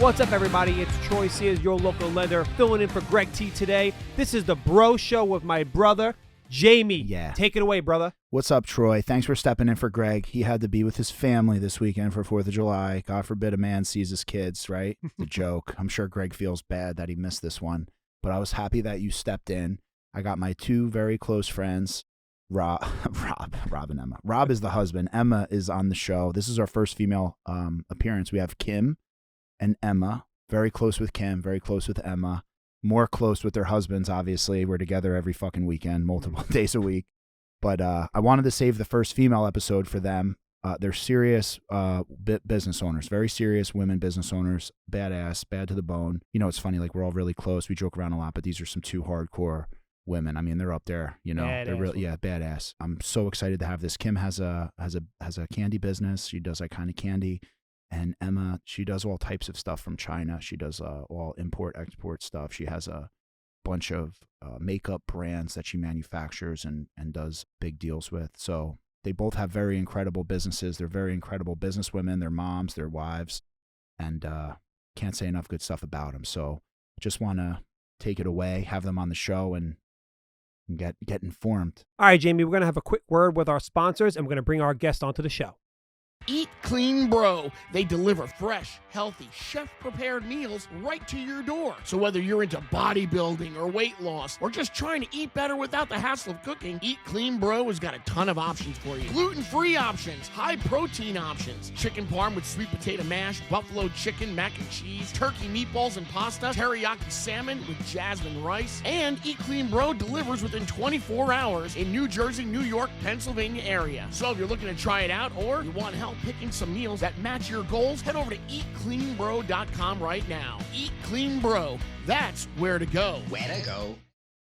What's up, everybody? It's Troy Sears, your local lender, filling in for Greg T today. This is the Bro Show with my brother, Jamie. Yeah. Take it away, brother. What's up, Troy? Thanks for stepping in for Greg. He had to be with his family this weekend for 4th of July. God forbid a man sees his kids, right? The joke. I'm sure Greg feels bad that he missed this one, but I was happy that you stepped in. I got my two very close friends, Rob and Emma. Rob is the husband. Emma is on the show. This is our first female appearance. We have Kim and Emma. Very close with Kim, very close with Emma. More close with their husbands, obviously. We're together every fucking weekend, multiple days a week. But I wanted to save the first female episode for them. They're serious business owners, very serious women business owners, badass, bad to the bone. You know, it's funny, like we're all really close. We joke around a lot, but these are some two hardcore women. I mean, they're up there, you know. Badass. They're really, yeah, badass. I'm so excited to have this. Kim has a candy business. She does iconic candy. And Emma, she does all types of stuff from China. She does all import-export stuff. She has a bunch of makeup brands that she manufactures and does big deals with. So they both have very incredible businesses. They're very incredible businesswomen. They're moms, they're wives, and can't say enough good stuff about them. So just want to take it away, have them on the show, and get informed. All right, Jamie, we're going to have a quick word with our sponsors, and we're going to bring our guest onto the show. Eat Clean Bro. They deliver fresh, healthy, chef-prepared meals right to your door. So whether you're into bodybuilding or weight loss or just trying to eat better without the hassle of cooking, Eat Clean Bro has got a ton of options for you. Gluten-free options, high-protein options, chicken parm with sweet potato mash, buffalo chicken, mac and cheese, turkey meatballs and pasta, teriyaki salmon with jasmine rice, and Eat Clean Bro delivers within 24 hours in New Jersey, New York, Pennsylvania area. So if you're looking to try it out or you want help picking some meals that match your goals, head over to eatcleanbro.com right now. Eat Clean Bro. That's where to go. Where to go.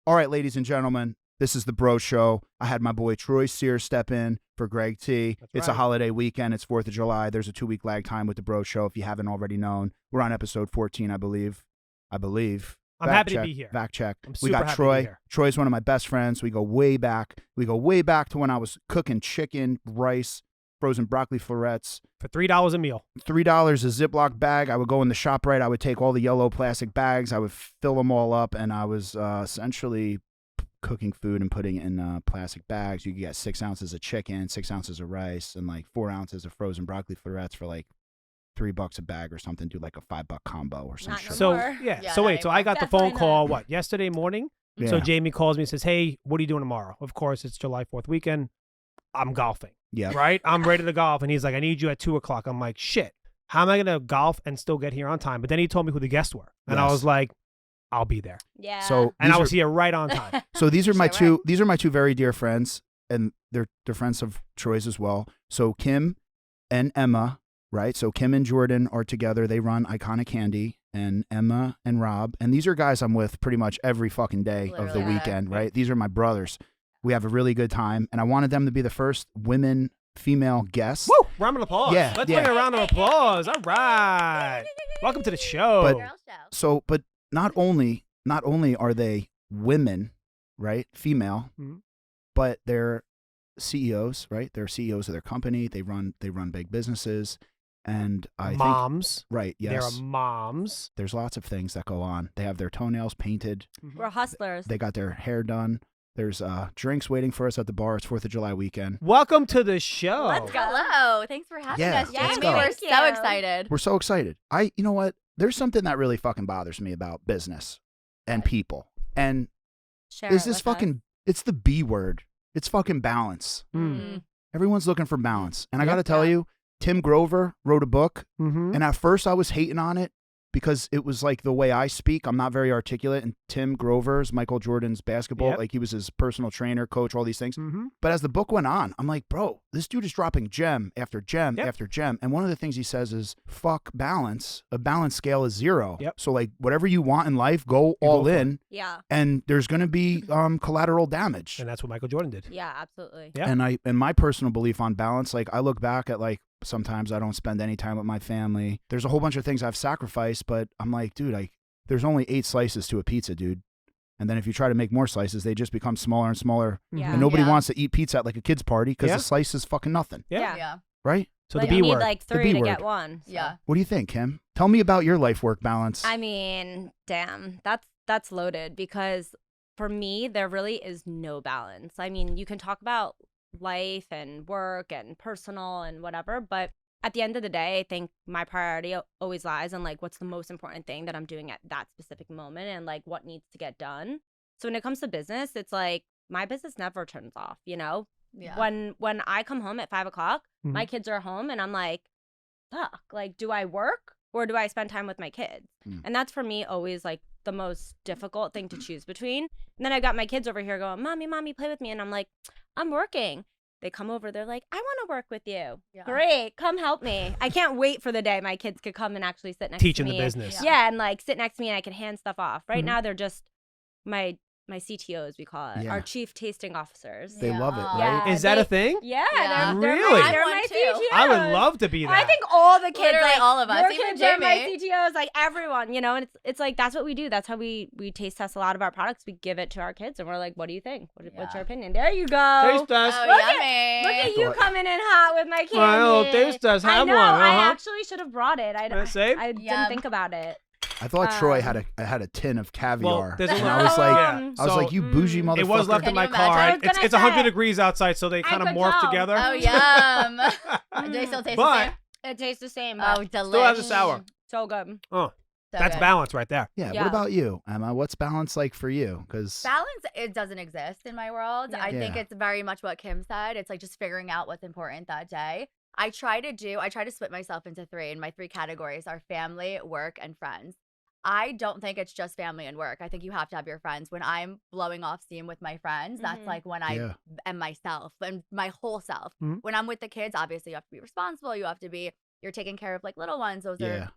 All right, ladies and gentlemen, this is the Bro Show. I had my boy Troy Sears step in for Greg T. It's a holiday weekend. It's 4th of July. There's a 2-week lag time with the Bro Show, if you haven't already known. We're on episode 14, I believe. I'm happy to be here. Back check. I'm We super got happy Troy. to be here. Troy's one of my best friends. We go way back. We go way back to when I was cooking chicken, rice, frozen broccoli florets. For $3 a meal. $3 a Ziploc bag. I would go in the ShopRite. I would take all the yellow plastic bags. I would fill them all up, and I was essentially cooking food and putting it in plastic bags. You could get 6 ounces of chicken, 6 ounces of rice, and like 4 ounces of frozen broccoli florets for like $3 a bag or something. Do like a $5 combo or some shit. So, so wait, so I got the phone call, yesterday morning? Yeah. So Jamie calls me and says, hey, what are you doing tomorrow? Of course, it's July 4th weekend. I'm golfing. Yeah. Right? I'm ready to golf. And he's like, I need you at 2 o'clock. I'm like, shit, how am I going to golf and still get here on time? But then he told me who the guests were. And I was like, I'll be there. Yeah. So And I was here right on time. So these are my two very dear friends, and they're friends of Troy's as well. So Kim and Emma, right? So Kim and Jordan are together. They run Iconic Candy, and Emma and Rob. And these are guys I'm with pretty much every fucking day of the weekend, right? These are my brothers. We have a really good time, and I wanted them to be the first female guests. Woo! Round of applause. Yeah, Let's yeah. bring a round of applause. All right. Welcome to the show. But not only are they women, right? Female, but they're CEOs, right? They're CEOs of their company. They run big businesses, and I moms. think right. Yes, They're moms. There's lots of things that go on. They have their toenails painted. We're hustlers. They got their hair done. There's drinks waiting for us at the bar. It's 4th of July weekend. Welcome to the show. Let's go. Hello. Thanks for having us, let's Jamie. go. We're so excited. We're so excited. You know what? There's something that really fucking bothers me about business and people. And Share it's the B word. It's fucking balance. Everyone's looking for balance. And I got to tell you, Tim Grover wrote a book. And at first I was hating on it because it was like the way I speak. I'm not very articulate. And Tim Grover's Michael Jordan's basketball, like he was his personal trainer, coach, all these things. But as the book went on, I'm like, bro, this dude is dropping gem after gem after gem. And one of the things he says is, fuck balance. A balance scale is 0. So like whatever you want in life, go all in. Yeah. And there's going to be collateral damage. And that's what Michael Jordan did. Yeah, absolutely. Yeah. And my personal belief on balance, like I look back at like, sometimes I don't spend any time with my family. There's a whole bunch of things I've sacrificed, but I'm like, dude, there's only 8 slices to a pizza, dude. And then if you try to make more slices, they just become smaller and smaller. Yeah. And nobody wants to eat pizza at like a kid's party because Yeah. the slice is fucking nothing. Yeah. Right? So Like, the B you need word. like The 3 B to get word. 1. So. Yeah. What do you think, Kim? Tell me about your life-work balance. I mean, damn, that's loaded because for me, there really is no balance. I mean, you can talk about life and work and personal and whatever, but at the end of the day, I think my priority always lies on like what's the most important thing that I'm doing at that specific moment and like what needs to get done. So when it comes to business, it's like my business never turns off, you know? Yeah. When I come home at 5 o'clock, my kids are home and I'm like, fuck, like, do I work or do I spend time with my kids? And that's for me always like the most difficult thing to choose between. And then I got my kids over here going, mommy, play with me. And I'm like, I'm working. They come over, they're like, I want to work with you. Yeah. Great, come help me. I can't wait for the day my kids could come and actually sit next Teaching to me. the business. Yeah, and like sit next to me and I can hand stuff off. Right Mhm. now they're just my CTOs, we call it, Yeah. our chief tasting officers. They love it, Aw. right? Is that a thing? Yeah, Yeah. they're Really? my, they're I my want to. CTOs. I would love to be that. I think all the kids, Literally like, all of us, your even kids are my Jamie. CTOs, like everyone, you know. And it's like that's what we do. That's how we taste test a lot of our products. We give it to our kids, and we're like, "What do you think? What's Yeah. your opinion?" There you go. Taste test. Oh, Look yummy. Look at you Thought- coming in hot with my candy. Well, taste test. I Have know. one. I Uh-huh. actually should have brought it. Same? I didn't Yum. think about it. I thought Troy had Um, a tin of caviar, there's a and little- I was like, Yeah. I was So, like, you bougie motherfucker. It was left in Can my you imagine? car. I was It's gonna 100 say. degrees outside, so they I kind of could morph tell. together. Oh, yum. Do they still taste the But- same? It tastes the same. Oh, But delicious. Still has a sour. so good. Oh, So that's good. balance right there. Yeah. Yeah. What about you, Emma? What's balance like for you? Because Balance, it doesn't exist in my world. Yeah. I think Yeah. it's very much what Kim said. It's like just figuring out what's important that day. I try to split myself into 3, and my 3 categories are family, work, and friends. I don't think it's just family and work. I think you have to have your friends. When I'm blowing off steam with my friends, that's Mhm. like when I am myself and my whole self. Mhm. When I'm with the kids, obviously you have to be responsible. You're taking care of like little ones. Those Yeah.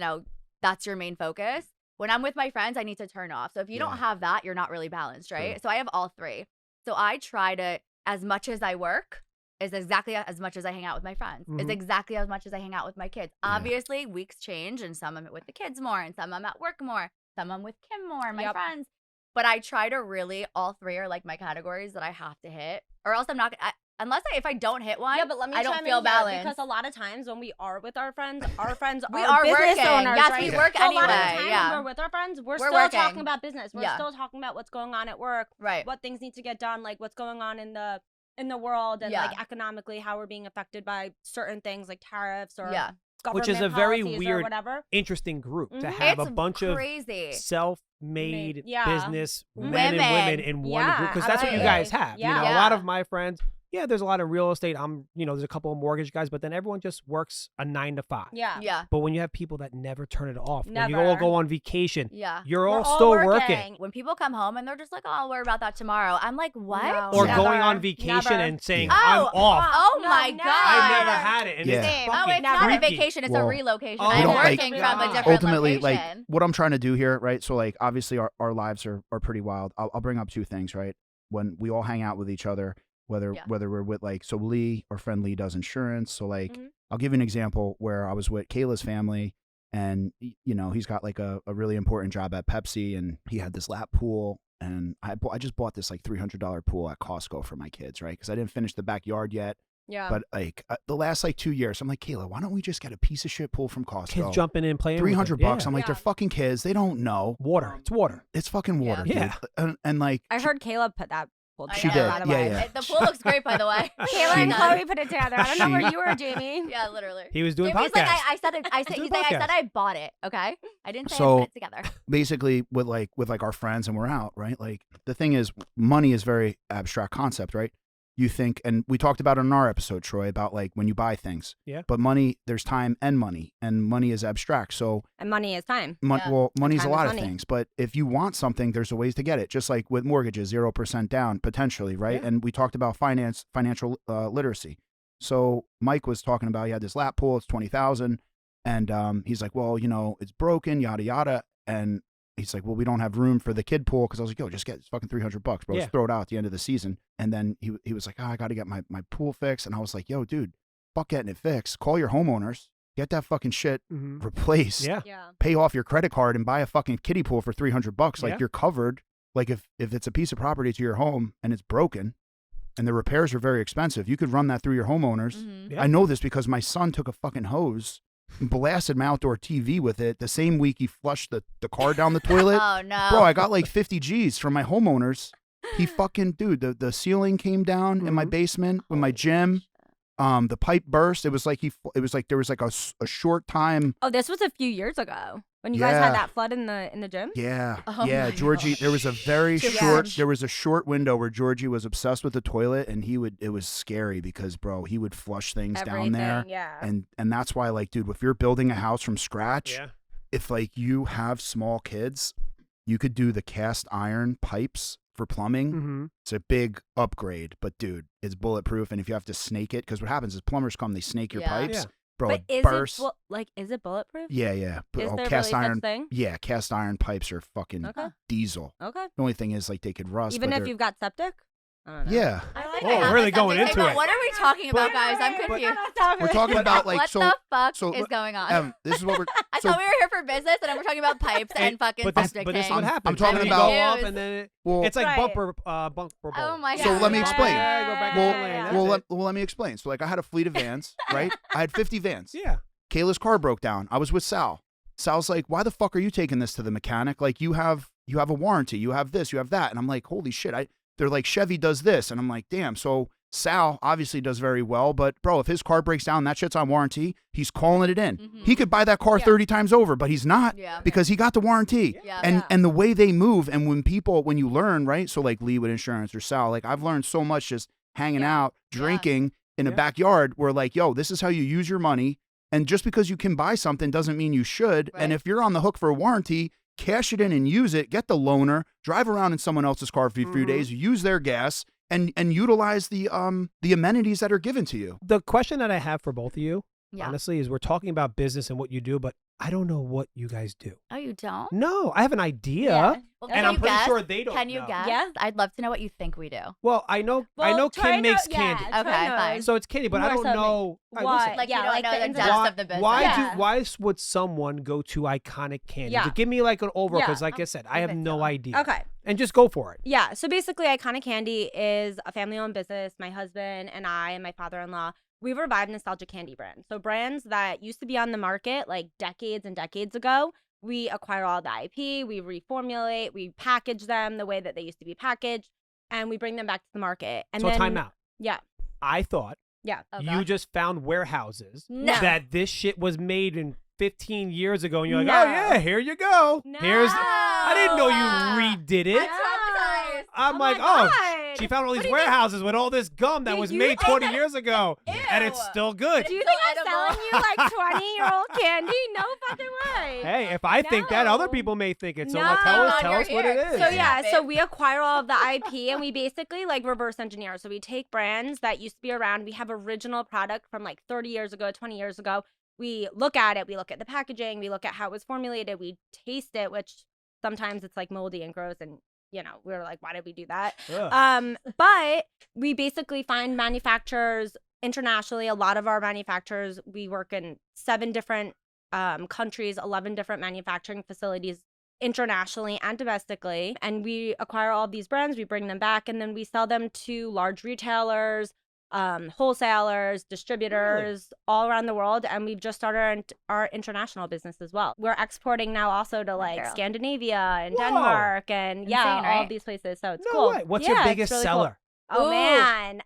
are, that's your main focus. When I'm with my friends, I need to turn off. So if you Yeah. don't have that, you're not really balanced, right? True. So I have all 3. So I try to, as much as I work, is exactly as much as I hang out with my friends. Is Mhm. exactly as much as I hang out with my kids. Yeah. Obviously, weeks change, and some I'm with the kids more, and some I'm at work more, some I'm with Kim more, my Yep. friends. But I try to really, all 3 are like my categories that I have to hit, or else I'm not. If I don't hit one, Yeah, but let me I don't chime feel in here, balanced. because a lot of times when we are with our friends We are are business working. owners, Yes, right? we work so a lot of the anyway, time yeah. when we're with our friends, we're We're still working. talking about business. We're Yeah. still talking about what's going on at work, Right. what things need to get done, like what's going on in the world, and Yeah. like economically how we're being affected by certain things like tariffs or Yeah. government Which is a very policies or weird, whatever. interesting group to Mhm. have It's a bunch crazy. of self-made Yeah. business Mhm. men and women Women. in one Yeah, group, because that's what you absolutely. guys have. Yeah. You know, a Yeah. lot of my friends, there's a lot of real estate. There's a couple of mortgage guys, but then everyone just works a 9 to 5. Yeah. Yeah. But when you have people that never turn it off, when you all Never. go on vacation, Yeah. you're We're all still working. working. When people come home and they're just like, "Oh, I'll worry about that tomorrow," I'm like, "What?" No. Or Never. going on vacation Never. and saying, Yeah. I'm Oh, off. Oh No, my never. god! I've never had it. And Yeah. it's Same. Oh, fucking it's not a freaky. vacation; it's Well, a relocation. Oh, I'm we don't, working like, from a God. different ultimately, location. what I'm trying to do here, right? So, like, obviously, our lives are pretty wild. I'll bring up 2 things, right? When we all hang out with each other, whether Yeah. we're with so Lee, our friend Lee, does insurance. So, like, Mhm. I'll give you an example where I was with Kayla's family, and he's got like a really important job at Pepsi, and he had this lap pool, and I just bought this like $300 pool at Costco for my kids, right? Because I didn't finish the backyard yet. Yeah. But like the last like 2 years, I'm like, Kayla, why don't we just get a piece of shit pool from Costco? Kids jumping in, playing with it. $300. I'm like, Yeah. they're fucking kids. They don't know. Water. It's water. It's fucking water, Yeah. dude. And like, I heard Caleb put that pool I together, know. by the Yeah, way. yeah. The pool looks great, by the way. Kayla and She- Chloe put it together. I don't know where She- you were, Jamie. Yeah, literally. He was doing Jamie's podcasts. like, I said it. I said, doing he's like, I said podcasts. I bought it. Okay, I didn't say So- I put it together. basically with our friends and we're out, right? Like the thing is, money is very abstract concept, right? You think, and we talked about it in our episode, Troy, about like when you buy things. Yeah. But money, there's time and money is abstract. So And money is time. Yeah. well, money's a time lot is of money. things, but if you want something, there's a ways to get it. Just like with mortgages, 0% down potentially, right? Yeah. And we talked about financial literacy. So Mike was talking about he had this lap pool, it's 20,000, and he's like, well, it's broken, yada yada, and he's like, well, we don't have room for the kid pool, because I was like, yo, just get fucking $300, bro. Yeah. Just throw it out at the end of the season. And then he was like, I got to get my pool fixed, and I was like, yo, dude, fuck getting it fixed. Call your homeowners, get that fucking shit Mhm. replaced. Yeah. Yeah. Pay off your credit card and buy a fucking kiddie pool for $300. Like Yeah. you're covered. Like if it's a piece of property to your home and it's broken, and the repairs are very expensive. You could run that through your homeowners. Mhm. Yeah. I know this because my son took a fucking hose and blasted my outdoor TV with it the same week he flushed the car down the toilet. Oh no. Bro, I got like 50 G's from my homeowners. He fucking, dude, the ceiling came down in my basement with my gym. The pipe burst. It was like there was like a short time. Oh, this was a few years ago when you guys Yeah. had that flood in the gym. Yeah, Oh yeah, my Georgie. gosh. There was a very Too short. much. There was a short window where Georgie was obsessed with the toilet, and it was scary because, bro, he would flush things down there, Everything, yeah. and that's why, like, dude, if you're building a house from scratch, Yeah. if like you have small kids, you could do the cast iron pipes for plumbing. Mm-hmm. It's a big upgrade, but dude, it's bulletproof. And if you have to snake it, because what happens is plumbers come, they snake your Yeah. pipes, Yeah. bro. But it is bursts. is it bulletproof? Yeah, yeah. But, Is there cast really iron. such thing? Yeah, cast iron pipes are fucking Okay. diesel. Okay. The only thing is, like, they could rust. Even but if they're- you've got septic? I don't know. Yeah. I like Whoa, I have really a going septic into tank, it. but what are we talking about, But- guys? I'm but- confused. We're talking about like what so. the fuck so is going on? This is what we're. I so- thought we were here for business, and we're talking about pipes and fucking But this, septic but this is tanks. what happens. I'm talking You about- go off and then Well, it's like Right. bumper bowl. Oh my So god. let me explain. Yeah, go back to Well, the lane. That's well, it. let me explain. So, like, I had a fleet of vans, right? I had 50 vans. Yeah. Kayla's car broke down. I was with Sal. Sal's like, "Why the fuck are you taking this to the mechanic? Like, you have a warranty. You have this. You have that." And I'm like, "Holy shit!" They're like, "Chevy does this," and I'm like, "Damn." So Sal obviously does very well, but bro, if his car breaks down, that shit's on warranty. He's calling it in. Mhm. He could buy that car Yeah. 30 times over, but he's not Yeah. because he got the warranty. Yeah. And the way they move, and when you learn, right? So like Lee with insurance or Sal, like I've learned so much just hanging Yeah. out, drinking in a Yeah. backyard. Where like, yo, this is how you use your money. And just because you can buy something doesn't mean you should. And Right. if you're on the hook for a warranty, cash it in and use it. Get the loaner, drive around in someone else's car for a few Mhm. days, use their gas, and utilize the amenities that are given to you. The question that I have for both of you, Yeah. honestly, is we're talking about business and what you do, but I don't know what you guys do. Oh, you don't? No, I have an idea, Yeah. Well, and can I'm you pretty guess? sure they don't. Can you know. guess? Yeah. I'd love to know what you think we do. Well, I know Well, Troy Kim makes knows- candy, yeah, Troy Okay, knows. fine. so it's candy, but I More don't so than know. All right, why. listen. Like, Yeah, you don't like know the the ins- depth of the business. Why Yeah. why would someone go to iconic candy? Yeah. Just give me like an over, Yeah. because like I said, I have Give it no to 'em. idea. Okay. And just go for it. Yeah. So basically, Iconic Candy is a family-owned business. My husband and I and my father-in-law, we revived nostalgia candy brands. So brands that used to be on the market like decades and decades ago, we acquire all the IP, we reformulate, we package them the way that they used to be packaged, and we bring them back to the market. And So then, time out. Yeah. I thought Yeah. Oh, you God. just found warehouses No. that this shit was made in 15 years ago, and you're like, No. oh yeah, here you go. No. Here's. I didn't know you Ah. redid it. I'm traumatized. I'm my like, oh, God. she found all What these do you mean? warehouses with all this gum that Do was you made think 20 that- years ago, and it's Ew. still good. Do you So think I'm edible. selling you like 20-year-old candy? No fucking way. Hey, if I think that, other No. people may think it. So No. like, tell God, us you're what it here. is. So Yeah, yeah, so babe. we acquire all of the IP and we basically like reverse engineer. So we take brands that used to be around. We have original product from like 30 years ago, 20 years ago. We look at it. We look at the packaging. We look at how it was formulated. We taste it, which sometimes it's like moldy and gross. And we're like, why did we do that? Ugh. But we basically find manufacturers internationally. A lot of our manufacturers, we work in 7 different countries, 11 different manufacturing facilities internationally and domestically. And we acquire all of these brands, we bring them back, and then we sell them to large retailers, wholesalers, distributors all around the world. And we've just started our international business as well. We're exporting now also to like girl. Scandinavia and Whoa. Denmark and Insane, all right? of these places. So it's No cool. way. What's Yeah, your it's biggest really cool. seller? Oh Ooh. man.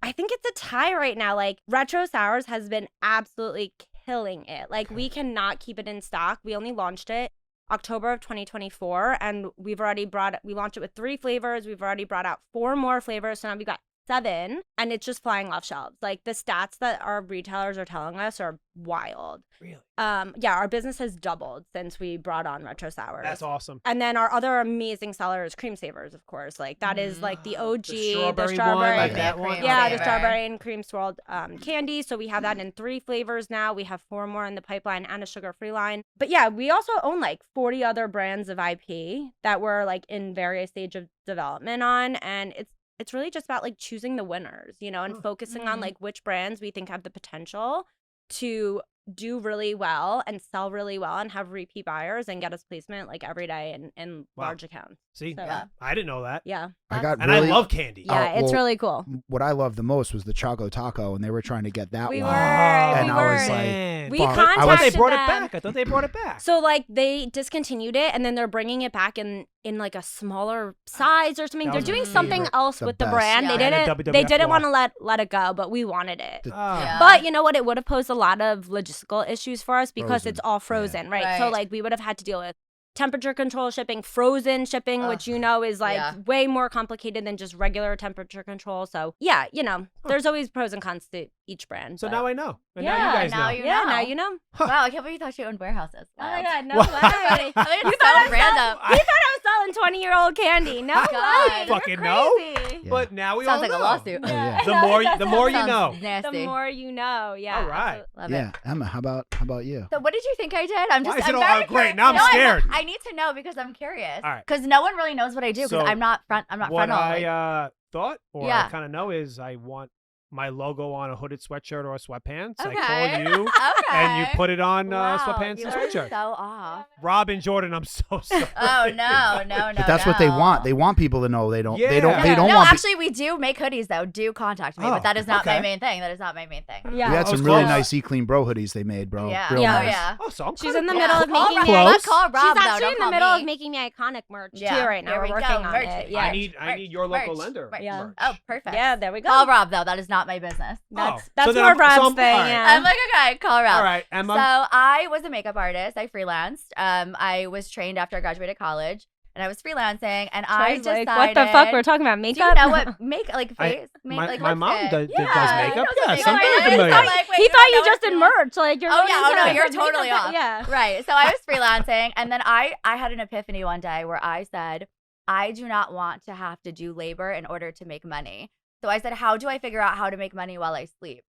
I think it's a tie right now. Like Retro Sours has been absolutely killing it. Like we cannot keep it in stock. We only launched it October of 2024 and we launched it with 3 flavors. We've already brought out 4 more flavors. So now we've got 7 and it's just flying off shelves. Like the stats that our retailers are telling us are wild. Really? Yeah, our business has doubled since we brought on Retro Sours. That's awesome. And then our other amazing seller is Cream Savers, of course. Like that is like the OG, strawberry one, like that one? Yeah, Okay. the strawberry and cream swirled candy. So we have that in 3 flavors now. We have 4 more in the pipeline and a sugar-free line. But yeah, we also own like 40 other brands of IP that we're like in various stage of development on. And it's really just about like choosing the winners, and focusing on Mhm. like which brands we think have the potential to do really well and sell really well and have repeat buyers and get us placement like every day in large accounts. See, So, I didn't know that. Yeah. I got And really, I love candy. Yeah, it's really cool. What I loved the most was the Choco Taco, and they were trying to get that We one. were. And we I were. was like, Man. We fuck. I thought they contacted brought it them. back. I thought they brought it back. So like they discontinued it and then they're bringing it back in like a smaller size or something. That They're was my doing something favorite. else The with the best. brand. Yeah. They And didn't. the They WWF didn't want one. to let it go, but we wanted it. Yeah. But you know what? It would have posed a lot of logistical issues for us because Frozen. it's all frozen, right? So Right. like we would have had to deal with temperature control shipping, frozen shipping, which you know is like Yeah. way more complicated than just regular temperature control. So yeah, you know, there's always pros and cons to each brand. So but- now I know. And Yeah, now you guys now know. you yeah, know. now you know. Wow, I can't believe you thought you owned warehouses. Oh my Wild. god, no What? way! I mean, it's You so thought I was random. He thought I was selling 20-year-old candy. No God. way. Fucking You're know. crazy. Yeah. But now we Sounds all like know. a lawsuit. Oh, yeah. The I know, more, it does the more you Sounds know. Nasty. The more you know. Yeah. All right. Love yeah, it. Emma, how about you? So what did you think I did? I'm Why just is it I'm all very great? curious. Now I'm No, scared. I need to know because I'm curious. All right. Because no one really knows what I do because So, I'm not front What frontal. I thought or Yeah. I kind of know is I want my logo on a hooded sweatshirt or sweatpants. Okay. I call you okay. and you put it on Wow, sweatpants you and are sweatshirt. so off. Robin Jordan, I'm so sorry. Oh no. But that's what they want. They want people to know they don't. They don't. Yeah. They don't no, want. actually, we do make hoodies though. Do contact me, Oh, but that is not my okay. main thing. That is not my main thing. Yeah. we had I was some really close. nice E Clean Bro hoodies they made, bro. Yeah. Real Yeah. nice. Oh yeah. Oh, so I'm She's kinda in the close. middle of Call making Rob. me. Close. Let's call Rob She's though. actually Don't in the call middle me. of making me iconic merch Yeah. too right now. There We're we working go. on Merch. it. Yeah. I need your local merch, lender. merch. Yeah. merch. Oh, perfect. Yeah, there we go. Call Rob though. That is not my business. That's Oh, that's so then more I'm- so Rob's I'm- thing. all right. Yeah. I'm like, okay, call Rob. All right, Emma. So I was a makeup artist. I freelanced. I was trained after I graduated college, and I was freelancing. And I Troy's decided, like, what the fuck? We're talking about do makeup. you know what like face? my mom lipstick. does Yeah, makeup. he knows Yeah, what so I'm makeup very is. familiar. I'm like, wait, He you thought don't you know just what did freelance- merch. Like you're. Oh, yeah, oh, no, like, you're makeup- totally off. Yeah. Right. So I was freelancing, and then I had an epiphany one day where I said, I do not want to have to do labor in order to make money. So I said, how do I figure out how to make money while I sleep?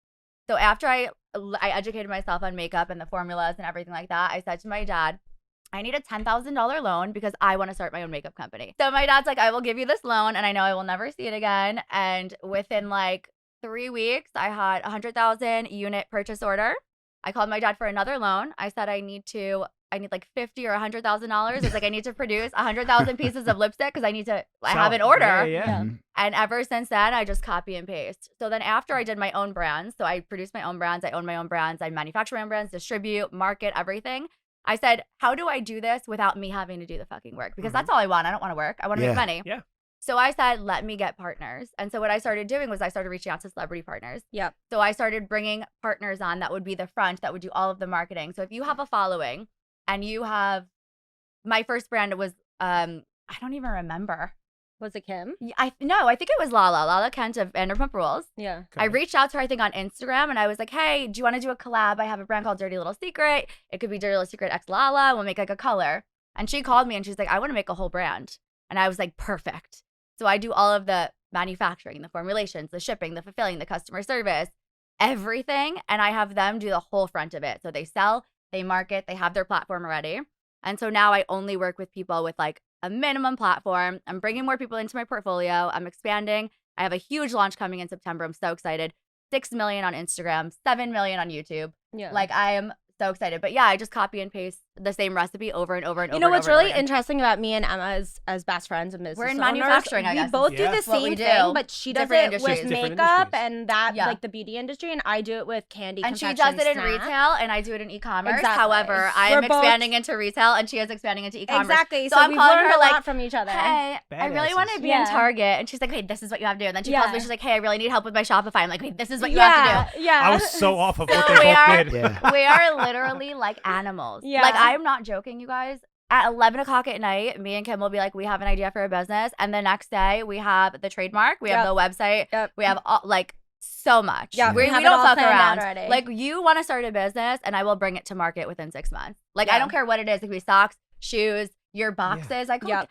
So after I educated myself on makeup and the formulas and everything like that, I said to my dad, I need a $10,000 loan because I want to start my own makeup company. So my dad's like, I will give you this loan, and I know I will never see it again. And within like 3 weeks, I had a 100,000 unit purchase order. I called my dad for another loan. I said I need like $50,000 or $100,000. It's like I need to produce 100,000 pieces of lipstick because I have an order. Yeah, yeah. Mhm. And ever since then, I just copy and paste. So then after I did my own brands, so I produced my own brands, I own my own brands, I manufacture my own brands, distribute, market, everything. I said, how do I do this without me having to do the fucking work? Because that's all I want. I don't want to work. I want to Yeah. make money. Yeah. So I said, let me get partners. And so what I started doing was I started reaching out to celebrity partners. Yep. So I started bringing partners on that would be the front, that would do all of the marketing. So if you have a following and you have, my first brand was, I don't even remember. Was it Kim? I think it was Lala Kent of Vanderpump Rules. Yeah. I reached out to her, I think, on Instagram, and I was like, hey, do you want to do a collab? I have a brand called Dirty Little Secret. It could be Dirty Little Secret X Lala. We'll make like a color. And she called me and she's like, I want to make a whole brand. And I was like, perfect. So I do all of the manufacturing, the formulations, the shipping, the fulfilling, the customer service, everything. And I have them do the whole front of it. So they sell, they market, they have their platform already. And so now I only work with people with like a minimum platform. I'm bringing more people into my portfolio. I'm expanding. I have a huge launch coming in September. I'm so excited. 6 million on Instagram, 7 million on YouTube. Yeah. Like I am so excited. But yeah, I just copy and paste the same recipe over and over and over. You know and what's over and really over again. interesting about me and Emma as best friends and business We're in owners, manufacturing, I we guess, both is do the what we same do. thing, but she does Different it industries. with Different makeup industries. and that, Yeah. like the beauty industry, and I do it with candy. And she confection, does it in snacks. retail, and I do it in e-commerce. Exactly. However, I am We're both- expanding into retail, and she is expanding into e-commerce. Exactly. So So, I'm we've calling learned her a like, lot from each other. Hey, I really want to be Yeah. in Target. And she's like, hey, this is what you have to do. And then she calls me. Yeah. She's like, hey, I really need help with my Shopify. I'm like, wait, this is what you have to do. Yeah. I was so off of So what they we both are- did. Yeah. We are literally like animals. Yeah. Like, I'm not joking, you guys. At 11 o'clock at night, me and Kim will be like, we have an idea for a business. And the next day, we have the trademark. We have the website. Yep. We have like so much. Yeah, we we have it don't all fuck planned out around. already. Like, you want to start a business, and I will bring it to market within 6 months. Like, I Yeah. don't care what it is. It could be socks, shoes, your boxes. I called Yep.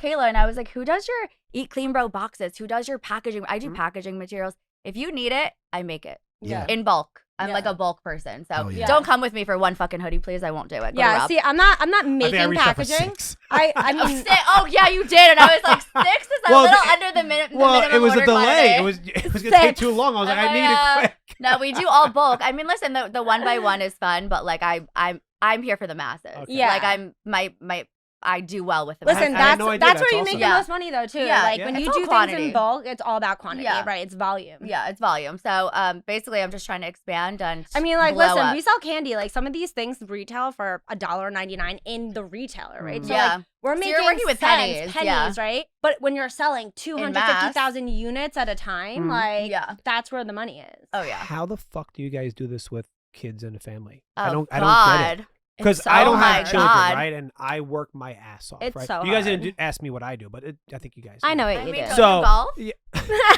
Kayla, and I was like, who does your Eat Clean Bro boxes? Who does your packaging? I do Mhm. packaging materials. If you need it, I make it Yeah. in bulk. I'm Yeah. like a bulk person. So Oh, yeah. don't come with me for one fucking hoodie, please. I won't do it. Go to Yeah, Rob. see, I'm not I think I making reached out for packaging. 6. I Oh, mean, oh, yeah, you did. And I was like, 6 is a Well, little the- under the minute. Well, it was a ordered delay. quantity. It was gonna take 6. too long. I was like, I'm I need it quick. No, we do all bulk. I mean, listen, the one by one is fun, but like I'm here for the masses. Okay. Yeah. Like I do well with the listen, I had that's no idea. that's That's where you make awesome. the Yeah. most money though too. Yeah. Like Yeah. when It's you all do quantity. things in bulk, it's all about quantity, Yeah. right? It's volume. Yeah, it's volume. So basically, I'm just trying to expand and I mean, like, blow listen, up. we sell candy. Like, some of these things retail for $1.99 in the retailer, right? So, Yeah. like, we're So making you're working with cents, pennies, yeah. right? But when you're selling 250,000 units at a time, Mhm. like, Yeah. that's where the money is. Oh yeah. How the fuck do you guys do this with kids and a family? Oh, I don't get it. God. Because It's so I don't my have children, God. right? And I work my ass off, It's right? so You guys hard. didn't ask me what I do, but I think you guys I know know. what I you mean, do. don't So- you golf? Yeah.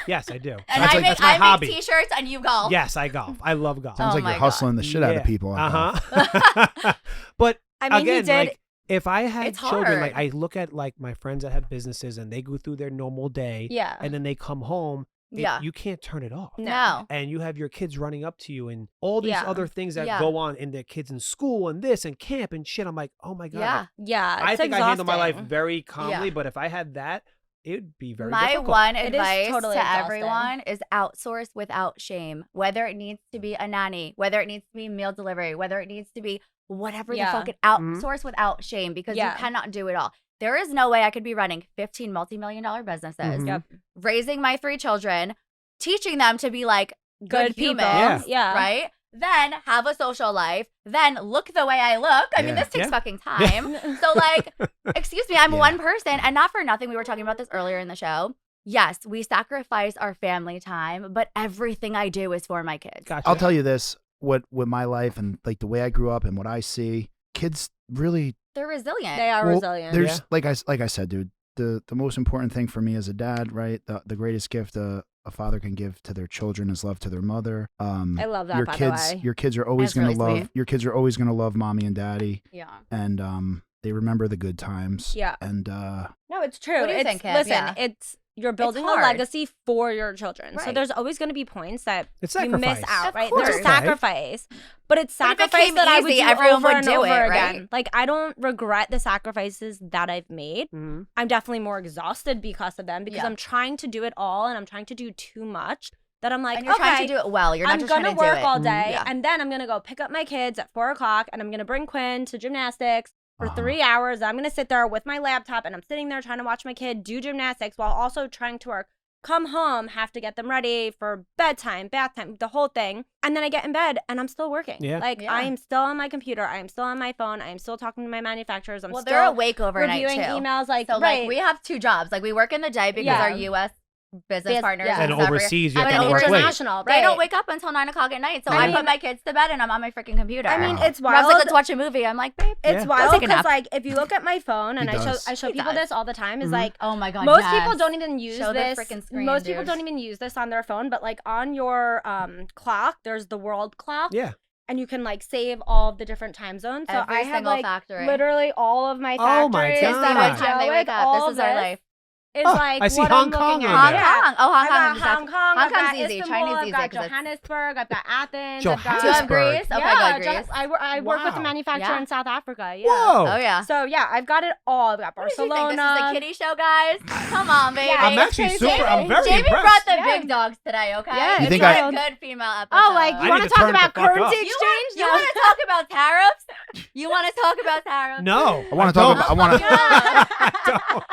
Yes, I do. And That's I like- make that's my hobby. t-shirts and you golf. Yes, I golf. I love golf. Sounds Oh like my you're God. hustling the shit out of people. on golf. Uh-huh. But I mean, again, he did. like, if I had It's children, like, hard. I look at like my friends that have businesses and they go through their normal day Yeah. and then they come home, Yeah. you can't turn it off. No. And you have your kids running up to you and all these Yeah. other things that Yeah. go on in their kids in school and this and camp and shit. I'm like, oh my God. Yeah. Yeah. I it's think I handle my life exhausting. very calmly, Yeah. but if I had that, it would be very My difficult. one It is advice totally to exhausting. everyone is outsource without shame. Whether it needs to be a nanny, whether it needs to be meal delivery, whether it needs to be whatever Yeah. the fuck it outsource without shame because Yeah. you cannot do it all. There is no way I could be running 15 multi-million-dollar businesses, Mhm. Yep. raising my 3 children, teaching them to be like Good people. humans, Yeah. right? Then have a social life, then look the way I look. I mean, Yeah. this takes Yeah. fucking time. So like, excuse me, I'm Yeah. one person, and not for nothing, we were talking about this earlier in the show. Yes, we sacrifice our family time, but everything I do is for my kids. Gotcha. I'll tell you this: with my life and like the way I grew up and what I see, kids really. They're resilient. They are Well, resilient. There's Yeah. like I said, dude. The most important thing for me as a dad, right? The greatest gift a father can give to their children is love to their mother. I love that, Your by kids, the way. your kids are always That's gonna really love. sweet. Your kids are always gonna love mommy and daddy, Yeah. and they remember the good times. Yeah. And No, it's true. What do you It's, think, Kim? listen, Yeah. it's you're building a hard. legacy for your children. So Right. there's always going to be points that It's you miss sacrifice. out, Of right? course. There's Okay. sacrifice, but it's But if it sacrifice came that I would easy, do everyone over would and do over it, again. right? Like, I don't regret the sacrifices that I've made. Mhm. I'm definitely more exhausted because of them because Yeah. I'm trying to do it all and I'm trying to do too much that I'm like, And you're okay, trying to do it well. You're not I'm just gonna trying to do work it. all day Yeah. and then I'm gonna go pick up my kids at 4:00 and I'm gonna bring Quinn to gymnastics for Uh-huh. 3 hours. I'm gonna sit there with my laptop and I'm sitting there trying to watch my kid do gymnastics while also trying to work. Come home, have to get them ready for bedtime, bath time, the whole thing. And then I get in bed and I'm still working. Yeah. Like, Yeah. I am still on my computer. I am still on my phone. I am still talking to my manufacturers. I'm Well, still they're awake overnight reviewing too. emails. Like, So right. like we have 2 jobs. Like we work in the day because Yeah. our U.S. business Yes, partners yeah. And stuff are- overseas, you I'm have an to work late. international, They don't right. wake up until 9:00 at night. So I I mean- put my kids to bed and I'm on my freaking computer. I mean, Wow. it's Rob's wild. like, let's watch a movie. I'm like, babe. It's Yeah. wild Go take a because, nap. like, if you look at my phone, and He I does. show He people does. this all the time, is Mhm. like, Oh my god. most yes. people don't even use Show the this. frickin' screen, Most people dude. don't even use this on their phone, but like on your clock, there's the world clock, Yeah. and you can like save all of the different time zones. So Every I have single like factory. literally all of my Oh my factories. God. See Ah. what time they wake up. all This is our this life. Is Oh, like I see what Hong I'm Kong looking on at. there. Yeah. Kong. Oh, Hong I've Kong. got is Hong Kong, I've Kong's got easy. Istanbul, Chinese I've easy got 'cause it's- Johannesburg, I've got Athens, Do you I've got have Johannesburg. Greece? Okay, yeah, good. Greece. I work with a Wow. manufacturer Yeah. in South Africa. Yeah. Whoa. Oh yeah. So yeah, I've got it all. I've got What did you Barcelona. think? This is a kiddie show, guys. Come on, baby. Yeah, I'm it's actually crazy. super. I'm very Jamie impressed. brought the Yeah. big dogs today, okay? Yeah, You it's think What I- a good female episode. Oh, like I you need want to to talk turn about the fuck up. currency you exchange? want to talk about tariffs? You want to talk about tariffs? No. I want to talk about. I want to.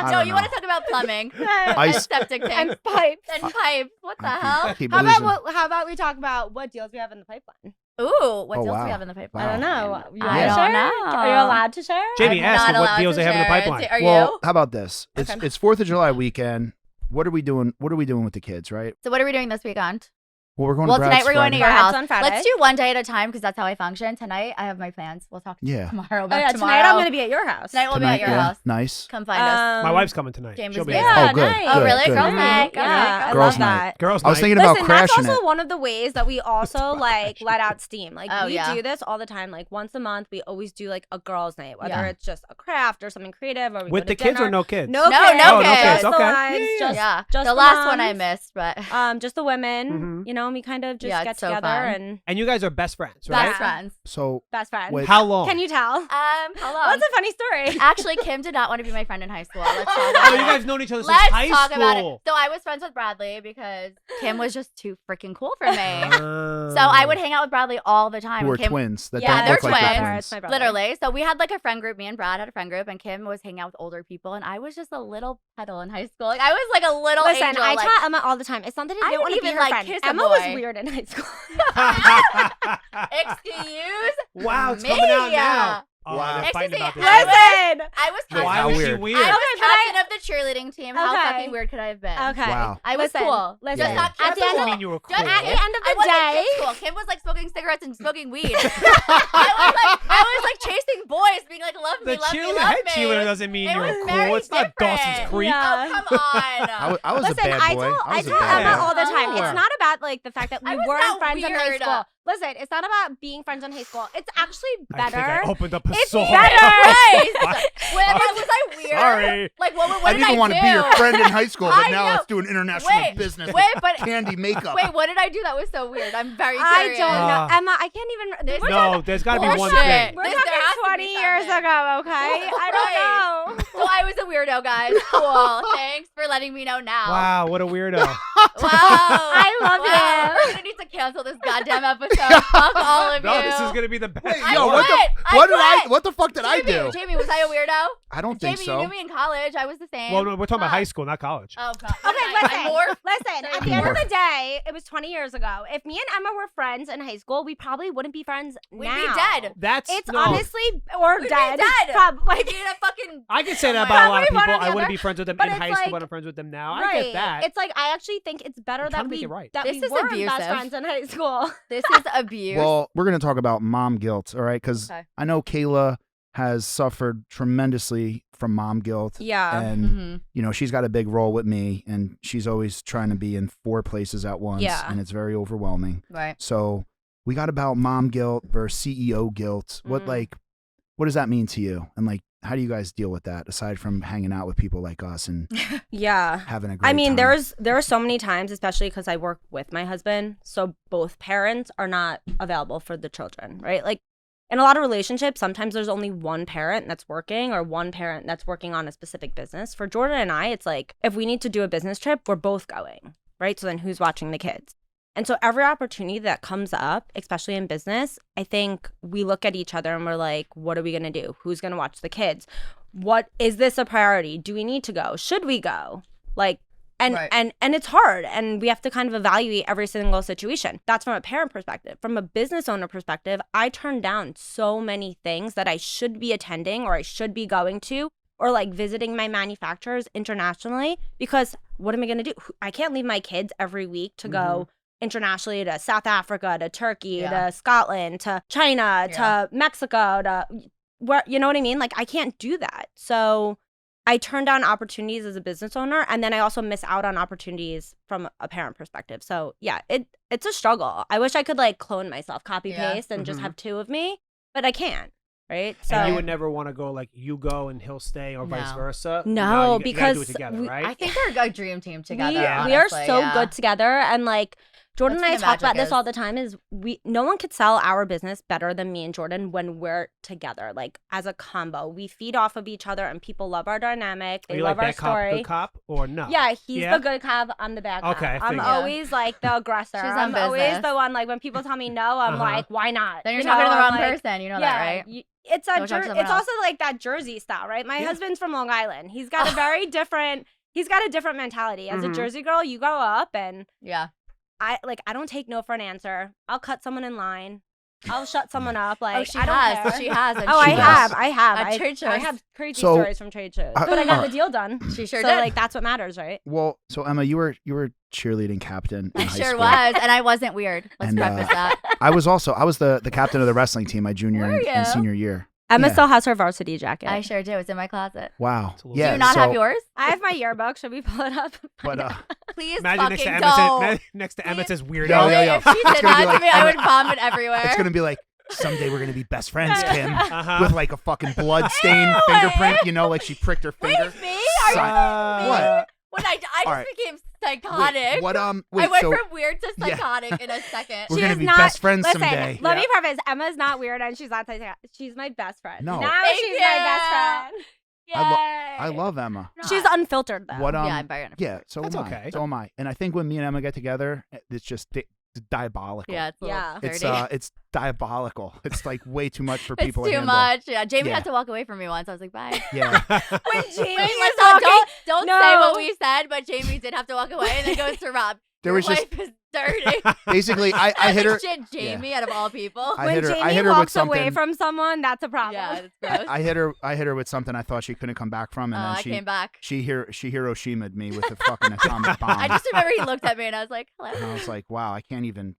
No, don't you know. want to talk about plumbing I and s- septic tanks and pipes. and pipes. What the hell? Keep How losing. about how about we talk about what deals we have in the pipeline? Ooh, what Oh, deals do wow. we have in the pipeline? I don't know. You I wanna don't share? know. Are you allowed to share? Jamie, I'm ask not him what allowed deals to they have in the share. pipeline. Are Well, you? how about this? It's Okay. it's 4th of July weekend. What are we doing? What are we doing with the kids? Right. So what are we doing this weekend? Well, we're going. Well, to tonight Brad's we're going to Friday. your Brad's house. on Friday. Let's do one day at a time because that's how I function. Tonight I have my plans. We'll talk Yeah. tomorrow Oh about yeah, tomorrow. tonight I'm gonna be at your house. Tonight we'll be at your yeah. house. Nice. Come find us. My wife's coming tonight. James She'll is be there. there. Yeah, Oh, good, nice. Oh, good, really? good. Girls' night. Yeah, Okay. I Girls' love night. that. Girls' I was night. thinking Listen, about that's crashing also it. one of the ways that we also like let out steam. Like Oh, we yeah. do this all the time. Like once a month, we always do like a girls' night, whether Yeah. it's just a craft or something creative, or we With go the to kids dinner. or no kids? No, No, kids. no kids. Just the Okay. wives, Yeah, just Yeah. just the the last one I moms. missed, but Just the women, Mhm. you know, and we kind of just Yeah, get it's so together fun. And you guys are best friends, right? Best friends. So best friends. Wait. How long? Can you tell? How long? What's a funny story? Actually, Kim did not want to be my friend in high school. Let's talk Oh, about you it. guys known each other since Let's high talk school. about it. So I was friends with Bradley because Kim was just too freaking cool for me. Oh. So I would hang out with Bradley all the time. who are and Kim, twins that Yeah, don't they're look like they're twins. twins. It's my brother. Literally. So we had like a friend group. Me and Brad had a friend group, and Kim was hanging out with older people, and I was just a little petal in high school. Like I was like a little Listen, angel. I like, taught Emma all the time. It's not that I I didn't want to didn't be even, her like, friend. kiss a Emma was boy. weird in high school. excuse Wow, it's me. coming out now. Oh, Wow. they're fighting about Excuse this. me. Listen. I was Wait, Why how was weird? she weird? I was Okay, but captain of the cheerleading team. How Okay. fucking weird could I have been? Okay. Wow. I was Listen, cool. Listen. Just not At the Kim's end cool. of mean you were Just cool. At the end of I the wasn't day, Kim's cool. Kim was like smoking cigarettes and smoking weed. I was like chasing boys, being like, "Love me, The love me, cheerleader, love head me." cheerleader doesn't mean It you're was cool. very It's not Dawson's different. Creek. Yeah. Oh, come on. I was listen, a bad boy. I was a tell bad Emma boy. all the time. Sure. It's not about like the fact that we I was weren't not friends in high weird. school. Listen, it's not about being friends in high school. It's actually I think I better. opened up a It's sore. better. Was I weird? Sorry. Like, what I did didn't I want to be your do? friend in high school, but I now know. let's do an international Wait, business. wait, but Candy makeup. wait, what did I do that was so weird? I'm very I curious. don't know, Ah. Emma. I can't even. There's We're No, talking, there's got to be one Bullshit. thing. we're There talking has to be 20 years something. ago. Okay, I don't know. So I was a weirdo, guys. Cool. Thanks for letting me know now. Wow, what a weirdo. Wow. I love Wow. him. We're gonna need to cancel this goddamn episode. Fuck all of No, you. this is going to be the best. Wait, I yo, quit. what the fuck did I Jamie, do? Jamie, was I a weirdo? I don't think Jamie, so. you knew me in college. I was the same. Well, no, we're talking about Fuck. high school, not college. Oh god. Okay, I morphed. listen. At the end of the day, it was 20 years ago. If me and Emma were friends in high school, we probably wouldn't be friends We'd now. be dead. That's It's no. honestly or We'd be dead. dead. Like, We'd be in a fucking. I can say that somewhere. about a lot of Probably one people. or the I wouldn't other. be friends with them But in it's high school, like- but I'm friends with them now. I right. get that. It's like I actually think it's better I'm that trying to we make it right. that This we is were best abusive. friends in high school. This is abuse. Well, we're going to talk about mom guilt, all right? Because Okay. I know Kayla has suffered tremendously from mom guilt. Yeah. And, Mm-hmm. you know, she's got a big role with me, and she's always trying to be in 4 places at once. Yeah. And it's very overwhelming. Right. So we got about mom guilt versus CEO guilt. What, what does that mean to you? And, like, how do you guys deal with that aside from hanging out with people like us and Yeah. having a great I mean, time? there are so many times, especially because I work with my husband, so both parents are not available for the children, right? Like in a lot of relationships, sometimes there's only one parent that's working or one parent that's working on a specific business. For Jordan and I, it's like if we need to do a business trip, we're both going, right? So then who's watching the kids? And so every opportunity that comes up, especially in business, I think we look at each other and we're like, what are we going to do? Who's going to watch the kids? What is this a priority? Do we need to go? Should we go? Like, and it's hard, and we have to kind of evaluate every single situation. That's from a parent perspective. From a business owner perspective, I turn down so many things that I should be attending or I should be going to, or like visiting my manufacturers internationally, because what am I going to do? I can't leave my kids every week to go internationally to South Africa, to Turkey, to Scotland, to China, to Mexico, to where, you know what I mean? Like I can't do that. So I turn down opportunities as a business owner, and then I also miss out on opportunities from a parent perspective. So yeah, it's a struggle. I wish I could like clone myself, copy paste, and just have 2 of me, but I can't. Right? So and you would never want to go like you go and he'll stay or vice No. versa. No, you gotta do because it together, we- right? I think we're a dream team together. we are honestly, so yeah. good together, and like Jordan That's and I where the talk about magic this all is. the time, is no one could sell our business better than me and Jordan when we're together, like as a combo. We feed off of each other, and people love our dynamic. Are They you love like our bad cop, story. good cop, or no? Yeah, he's Yeah? the good cop. I'm the bad cop. Okay, I I'm figured. always like the aggressor. She's on I'm always business. the one, like when people tell me no, I'm Uh-huh. like, why not? Then you're You talking know, to the I'm wrong like, person. You know yeah, that, right? It's Go talk to someone it's else. also like that Jersey style, right? My husband's from Long Island. He's got a very different. He's got a different mentality. As a Jersey girl, you grow up, and Yeah. I don't take no for an answer. I'll cut someone in line. I'll shut someone up. Like she I don't has. care. She has. And Oh, she I does. have. I have. At I, trade shows. I have crazy So, stories from trade shows, but I got the deal done. She sure so did. like that's what matters, right? Well, so Emma, you were cheerleading captain in I high sure school. was, and I wasn't weird. Let's And, preface that. I was the captain of the wrestling team my junior Were and you? senior year. Emma Yeah. still has her varsity jacket. I sure do. It's in my closet. Wow. It's a little Yeah. Do you not so, have yours? I have my yearbook. Should we pull it up? But Please Imagine next to fucking Emma, don't. next to Emma says weirdo. Yo, yo, yo. If she It's did gonna be that to like me, I Emma- would vomit everywhere. it's gonna be like someday we're gonna be best friends, Kim, Uh-huh. with like a fucking blood stain fingerprint. You know, like she pricked her finger. Wait, me? Are you What? But I just All right. became psychotic. Wait, what I went from weird to psychotic in a second. We're She gonna is be not- best friends Listen, someday. let me preface. Emma's not weird, and she's not. She's my best friend. No. Now Thank she's you. my best friend. I love Emma. She's unfiltered though. What yeah, I'm very unafraid. Yeah, so That's am I. okay. So am I. And I think when me and Emma get together, it's just diabolical. Yeah, it's a little Yeah. dirty. It's diabolical. It's like way too much for It's people to too handle. much. Yeah, Jamie Yeah. had to walk away from me once. I was like, bye. Yeah. When Jamie Wait, is let's not, walking, don't No. say what we said, but Jamie did have to walk away and then goes to Rob. There Your was just- wife is dirty. Basically, I hit her. Shit, Jamie, out of all people. I when hit her. Jamie I hit her with walks away something. from someone, that's a problem. yeah, it's gross. I hit her. I hit her with something I thought she couldn't come back from, and I then came back. she Hiroshima'd me with a fucking atomic bomb. I just remember he looked at me and I was like, and hello. I was like, wow, I can't even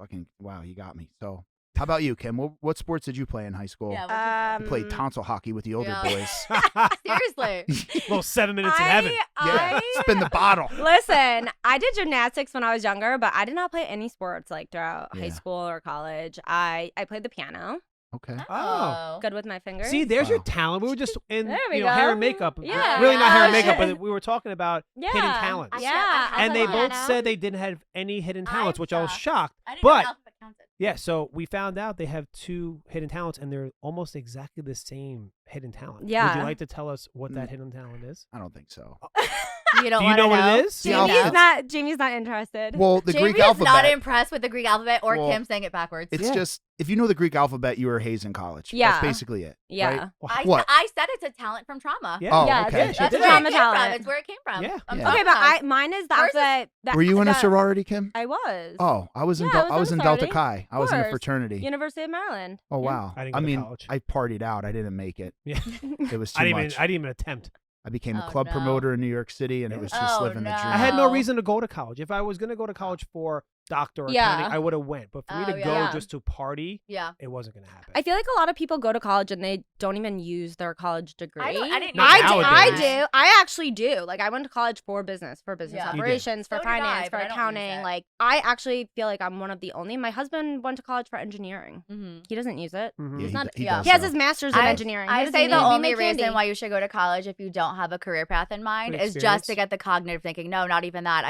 fucking. Wow, you got me. So, how about you, Kim? What sports did you play in high school? Yeah, You played tonsil hockey with the older Yeah. boys. seriously. Little 7 minutes in heaven. Yeah, spin the bottle. Listen, I did gymnastics when I was younger, but I did not play any sports like throughout high Yeah. school or college. I played the piano. Okay. Oh. Good with my fingers. See, there's your Wow. talent. We were just in There we hair go. and makeup. Yeah. Really not hair and Yeah. makeup, but we were talking about hidden Yeah. talents. Yeah. And they both piano. said they didn't have any hidden talents, which I was shocked. I didn't know But alphabet counted. yeah, so we found out they have 2 hidden talents, and they're almost exactly the same hidden talent. Would Yeah. you like to tell us what that Mm. hidden talent is? I don't think so. You don't Do you want know to what it is? The alphabet. Jamie's not interested. Well, the Jamie Greek is alphabet. not impressed with the Greek alphabet or Well, Kim saying it backwards. It's Yeah. just if you know the Greek alphabet, you were Hayes in college. Yeah. That's basically it. Yeah. Right? Well, I said it's a talent from trauma. Yeah. Oh, Yeah, okay. it's she That's did. where it Trauma came from. talent. It's where it came from. Yeah. I'm Yeah. Okay, but traumatized. mine is the Hers is- alphabet. that- Were you in a that- sorority, Kim? I was. Oh, I was in Yeah, I was in a Delta sorority. Chi. I was in a course. fraternity. University of Maryland. Oh Yeah. wow. I didn't go to mean, college. I partied out. I didn't make it. Yeah. It was too I didn't much. even attempt. I became a Oh, club no. promoter in New York City, and it Yeah. was just Oh, living the no. dream. I had no Wow. reason to go to college. If I was going to go to college for doctor or Yeah. accounting, I would have went. But for me Oh, to yeah. go Yeah. just to party, Yeah. it wasn't going to happen. I feel like a lot of people go to college and they don't even use their college degree. I didn't Not know I nowadays. do. I actually do. Like I went to college for business Yeah. You did. operations, for So did I, finance, for but I don't use accounting. it. Like I actually feel like I'm one of the only. My husband went to college for engineering. Mm-hmm. He doesn't use it. Mhm. Yeah, He's not. he yeah. does, He has though. his master's in engineering. He I doesn't say need the it. We only make reason candy. why you should go to college if you don't have a career path in mind Good is just experience? to get the cognitive thinking. No, not even that. Oh.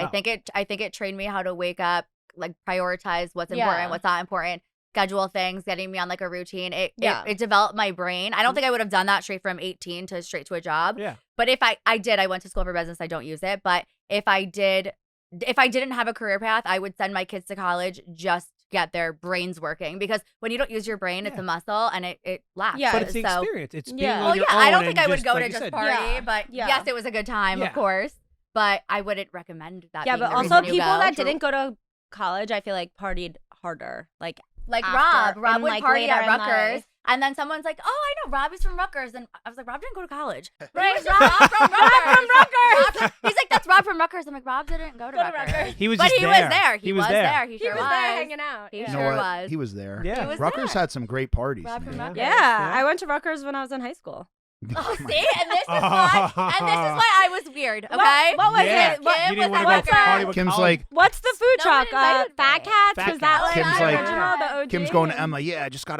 I think it trained me how to wake up, like prioritize what's Yeah. important, what's not important, schedule things, getting me on like a routine. Yeah. It developed my brain. I don't think I would have done that straight from 18 to straight to a job. Yeah. But if I did, I went to school for business. I don't use it. But if I didn't have a career path, I would send my kids to college just to get their brains working, because when you don't use your brain, it's Yeah. a muscle and it lasts. Yeah. But it's the So- experience. It's being Yeah. on Well, your yeah, I own don't think and I would go like to you just said, party, Yeah. but Yeah. yes, it was a good time, Yeah. of course. But I wouldn't recommend that. Yeah, being but the also reason you people go. that didn't go to college, I feel like partied harder. Like Like after, Rob and, would like, party later at in Rutgers, life. and then someone's like, "Oh, I know Rob is from Rutgers," and I was like, "Rob didn't go to college." Right, He's just Rob from Rutgers. He's like, "That's Rob from Rutgers." I'm like, "Rob didn't go to Rutgers." He was But just he there. was there. He was there. He He sure was was. there hanging out. He Yeah. You know sure what? was. He was there. Yeah. He was Rutgers there. had some great parties, Rob from man. Rutgers. Yeah, Yeah. I went to Rutgers when I was in high school. Oh, see, and this is why I was weird. Okay, What was Yeah. it? What, You didn't was want at to go Rutgers. party with Kim's college. like, What's the food No one truck? invited Fat me. Cats? Fat Was that Cats. like Kim's the like- original, the OG? Kim's going to Emma. Yeah, I just got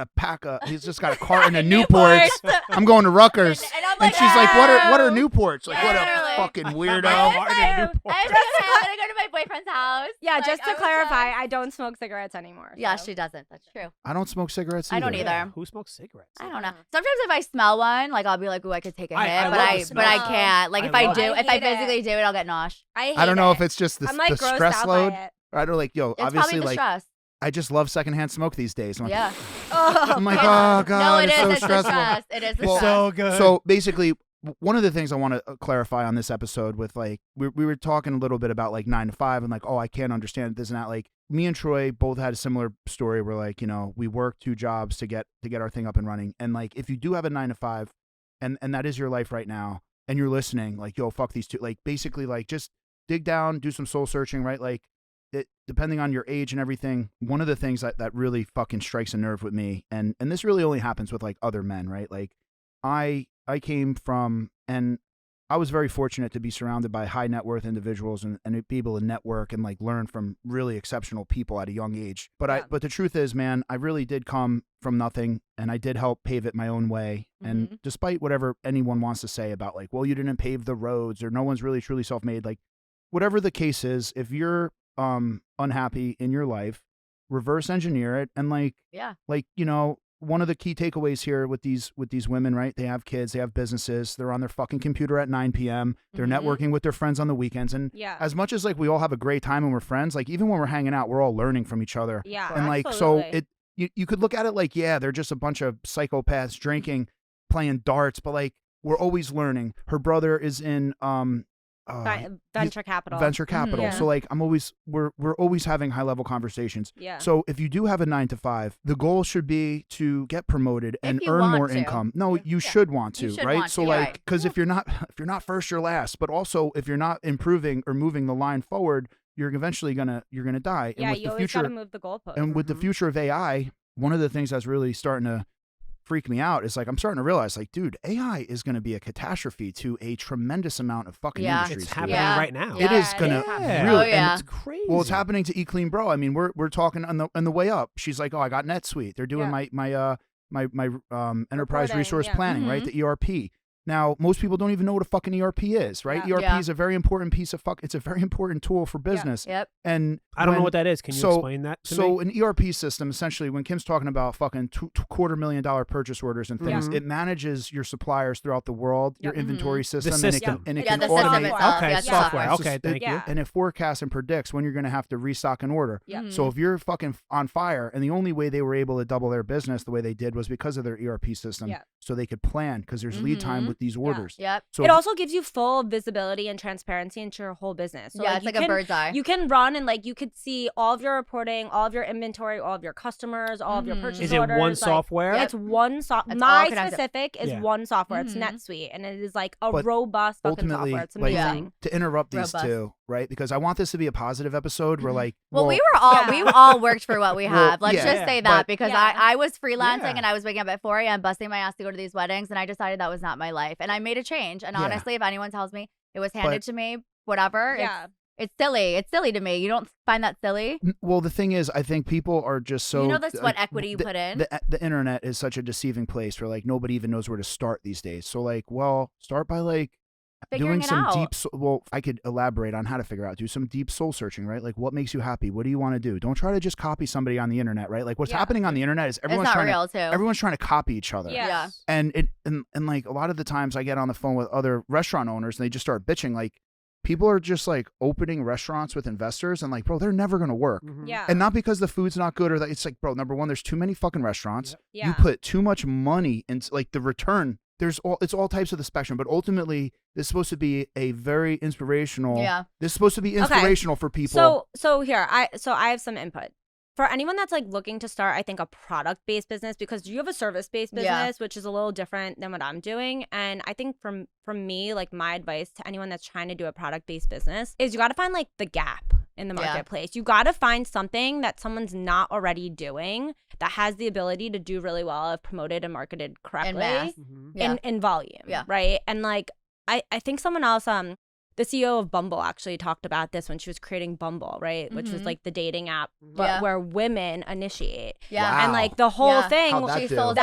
he's just got a carton of Newports. I'm going to Rutgers. And I'm And like, she's like, what are "No." Newports? Like, what a Literally. fucking I weirdo. was Martin like, Newport. I was like, I'm gonna go to my boyfriend's house. Yeah, Like, just I to was clarify, just- I don't smoke cigarettes anymore. Yeah, so. she doesn't. That's true. I don't smoke cigarettes I either. don't either. Yeah. Who smokes cigarettes? I don't know. Sometimes if I smell one, like I'll be like, "Ooh, I could take a I hit," love but the I smell. can't. Like I if I love do, it. if I I hate it. physically do it, I'll get nosh. I hate I don't know it. if it's just the I'm like grossed stress out load. by it. I don't like, yo, It's obviously, probably the like, stress. I just love secondhand smoke these days. I'm like, Yeah. I'm like, Yeah. oh, God, No, it it's is. so It's the stressful. stress. It is the Well, stress. So good. So basically, one of the things I want to clarify on this episode with, like, we were talking a little bit about like 9 to 5 and like, oh, I can't understand this and that. Like, me and Troy both had a similar story where, like, you know, we work 2 jobs to get our thing up and running. And like, if you do have a 9 to 5 and that is your life right now and you're listening, like, yo, fuck these two, like, basically, like, just dig down, do some soul searching, right? Like, depending on your age and everything, one of the things that really fucking strikes a nerve with me, and this really only happens with like other men, right? Like, I came from, and I was very fortunate to be surrounded by high net worth individuals and be able to network and like learn from really exceptional people at a young age. But but the truth is, man, I really did come from nothing, and I did help pave it my own way. And despite whatever anyone wants to say about like, well, you didn't pave the roads or no one's really truly self-made, like whatever the case is, if you're unhappy in your life, reverse engineer it. And like, you know, one of the key takeaways here with these women, right? They have kids, they have businesses, they're on their fucking computer at 9 p.m. They're networking with their friends on the weekends. And as much as like we all have a great time and we're friends, like even when we're hanging out, we're all learning from each other. Yeah. And like, so you could look at it like, yeah, they're just a bunch of psychopaths drinking, playing darts, but like we're always learning. Her brother is in venture capital. So like we're always having high level conversations. So if you do have a 9 to 5, the goal should be to get promoted and earn more income. No, you should want to, right? So like, because if you're not first, you're last. But also if you're not improving or moving the line forward, you're eventually gonna die. Yeah, and with you the always future, gotta move the goalpost. And with the future of AI, one of the things that's really starting to freak me out is like I'm starting to realize like, dude, AI is going to be a catastrophe to a tremendous amount of fucking industries. It's happening right now. It is gonna really. And it's crazy. Well, it's happening to eClean Bro. I mean, we're talking on the way up. She's like, oh, I got NetSuite. They're doing my enterprise resource planning, right? The ERP. Now, most people don't even know what a fucking ERP is, right? ERP is a very important piece of it's a very important tool for business. And I don't know what that is. Can you explain that to me? So an ERP system, essentially, when Kim's talking about fucking $250,000 purchase orders and things, it manages your suppliers throughout the world, your inventory system, and it can automate. Software. Okay, thank you. And it forecasts and predicts when you're going to have to restock an order. So if you're fucking on fire, and the only way they were able to double their business the way they did was because of their ERP system, so they could plan because there's lead time with these orders. So it also gives you full visibility and transparency into your whole business. So it's like a bird's eye. You can run and like you could see all of your reporting, all of your inventory, all of your customers, all of your purchase orders. Is it one software? It's one software. My specific is one software. It's NetSuite, and it is like a robust fucking software. It's amazing. Like, to interrupt these two, right? Because I want this to be a positive episode where like, well we all worked for what we have. Let's just say that because I was freelancing and I was waking up at 4 a.m. busting my ass to go to these weddings, and I decided that was not my life, and I made a change. And honestly, if anyone tells me it was handed to me, whatever, it's silly. It's silly to me. You don't find that silly? Well, the thing is, I think people are just so. You know, that's what equity you put in. The internet is such a deceiving place where like nobody even knows where to start these days. So like, well, start by like doing some deep. Well, I could elaborate on how to figure out. Do some deep soul searching, right? Like, what makes you happy? What do you want to do? Don't try to just copy somebody on the internet, right? Like, what's happening on the internet is everyone's trying to copy each other. Yeah. And like a lot of the times I get on the phone with other restaurant owners and they just start bitching like. People are just like opening restaurants with investors and like, bro, they're never going to work. And not because the food's not good or that it's like, bro, number one, there's too many fucking restaurants. You put too much money into like the return. It's all types of the spectrum, but ultimately this is supposed to be a very inspirational. This is supposed to be inspirational for people. So here, I have some input. For anyone that's like looking to start, I think a product-based business, because you have a service-based business, which is a little different than what I'm doing. And I think from me, like my advice to anyone that's trying to do a product-based business is you got to find like the gap in the marketplace. You got to find something that someone's not already doing that has the ability to do really well if promoted and marketed correctly in volume, right? And like I think someone else, the CEO of Bumble actually talked about this when she was creating Bumble, right? Which was like the dating app, but where women initiate. And like the whole thing, she sold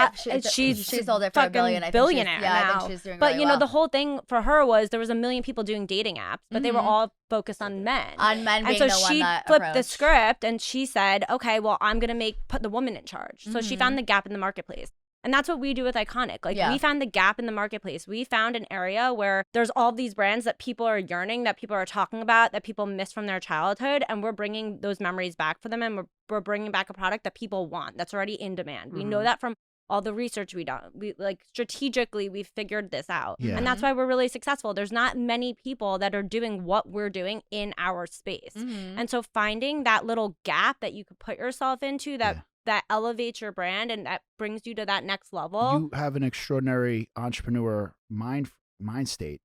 it for $1 billionaire now. I think she's doing but you know, the whole thing for her was there was 1 million people doing dating apps, but they were all focused on men. On men being and so the one she that flipped the script and she said, okay, well, I'm going to put the woman in charge. So she found the gap in the marketplace. And that's what we do with Iconic. Like we found the gap in the marketplace. We found an area where there's all these brands that people are yearning, that people are talking about, that people miss from their childhood. And we're bringing those memories back for them. And we're bringing back a product that people want, that's already in demand. We know that from all the research we done. We like strategically, we figured this out. And that's why we're really successful. There's not many people that are doing what we're doing in our space. And so finding that little gap that you could put yourself into that elevates your brand and that brings you to that next level. You have an extraordinary entrepreneur mind state.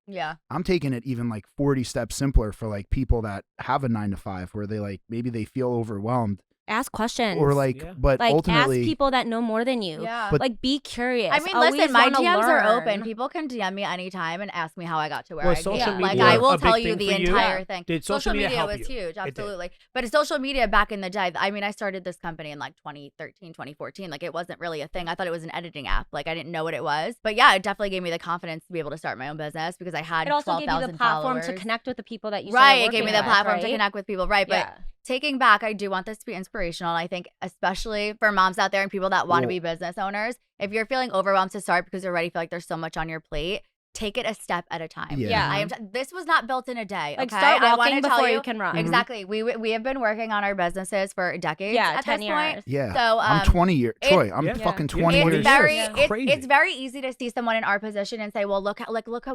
I'm taking it even like 40 steps simpler for like people that have a 9 to 5 where they like maybe they feel overwhelmed Ask questions. or like, Yeah. but like ultimately, ask people that know more than you. Yeah. But- like be curious. I mean, Always listen, my wanna DMs are learn. open. People can DM me anytime and ask me how I got to where Was I social came. media Like I a will big tell you thing the for you? entire thing. Did social media help was you? huge, It did. absolutely. But social media back in the day, I mean, I started this company in like 2013, 2014. Like it wasn't really a thing. I thought it was an editing app. Like I didn't know what it was. But yeah, it definitely gave me the confidence to be able to start my own business because I had It also gave you 12,000 the platform followers. to connect with the people that you Right, started it gave me working the with, platform to right? connect with people. Right, but Yeah. taking back, I do want this to be inspirational. And I think especially for moms out there and people that want to be business owners, if you're feeling overwhelmed to start because you already feel like there's so much on your plate, take it a step at a time. Yeah. I am. This was not built in a day. Like okay? start I walking wanna before tell you can run. Exactly. We have been working on our businesses for decades. Yeah, at 10 this years. point. yeah, So I'm 20 years. Troy, I'm Yeah. fucking Yeah. 20 It's years. It's very, Yeah. it's, Crazy. it's very easy to see someone in our position and say, well, look at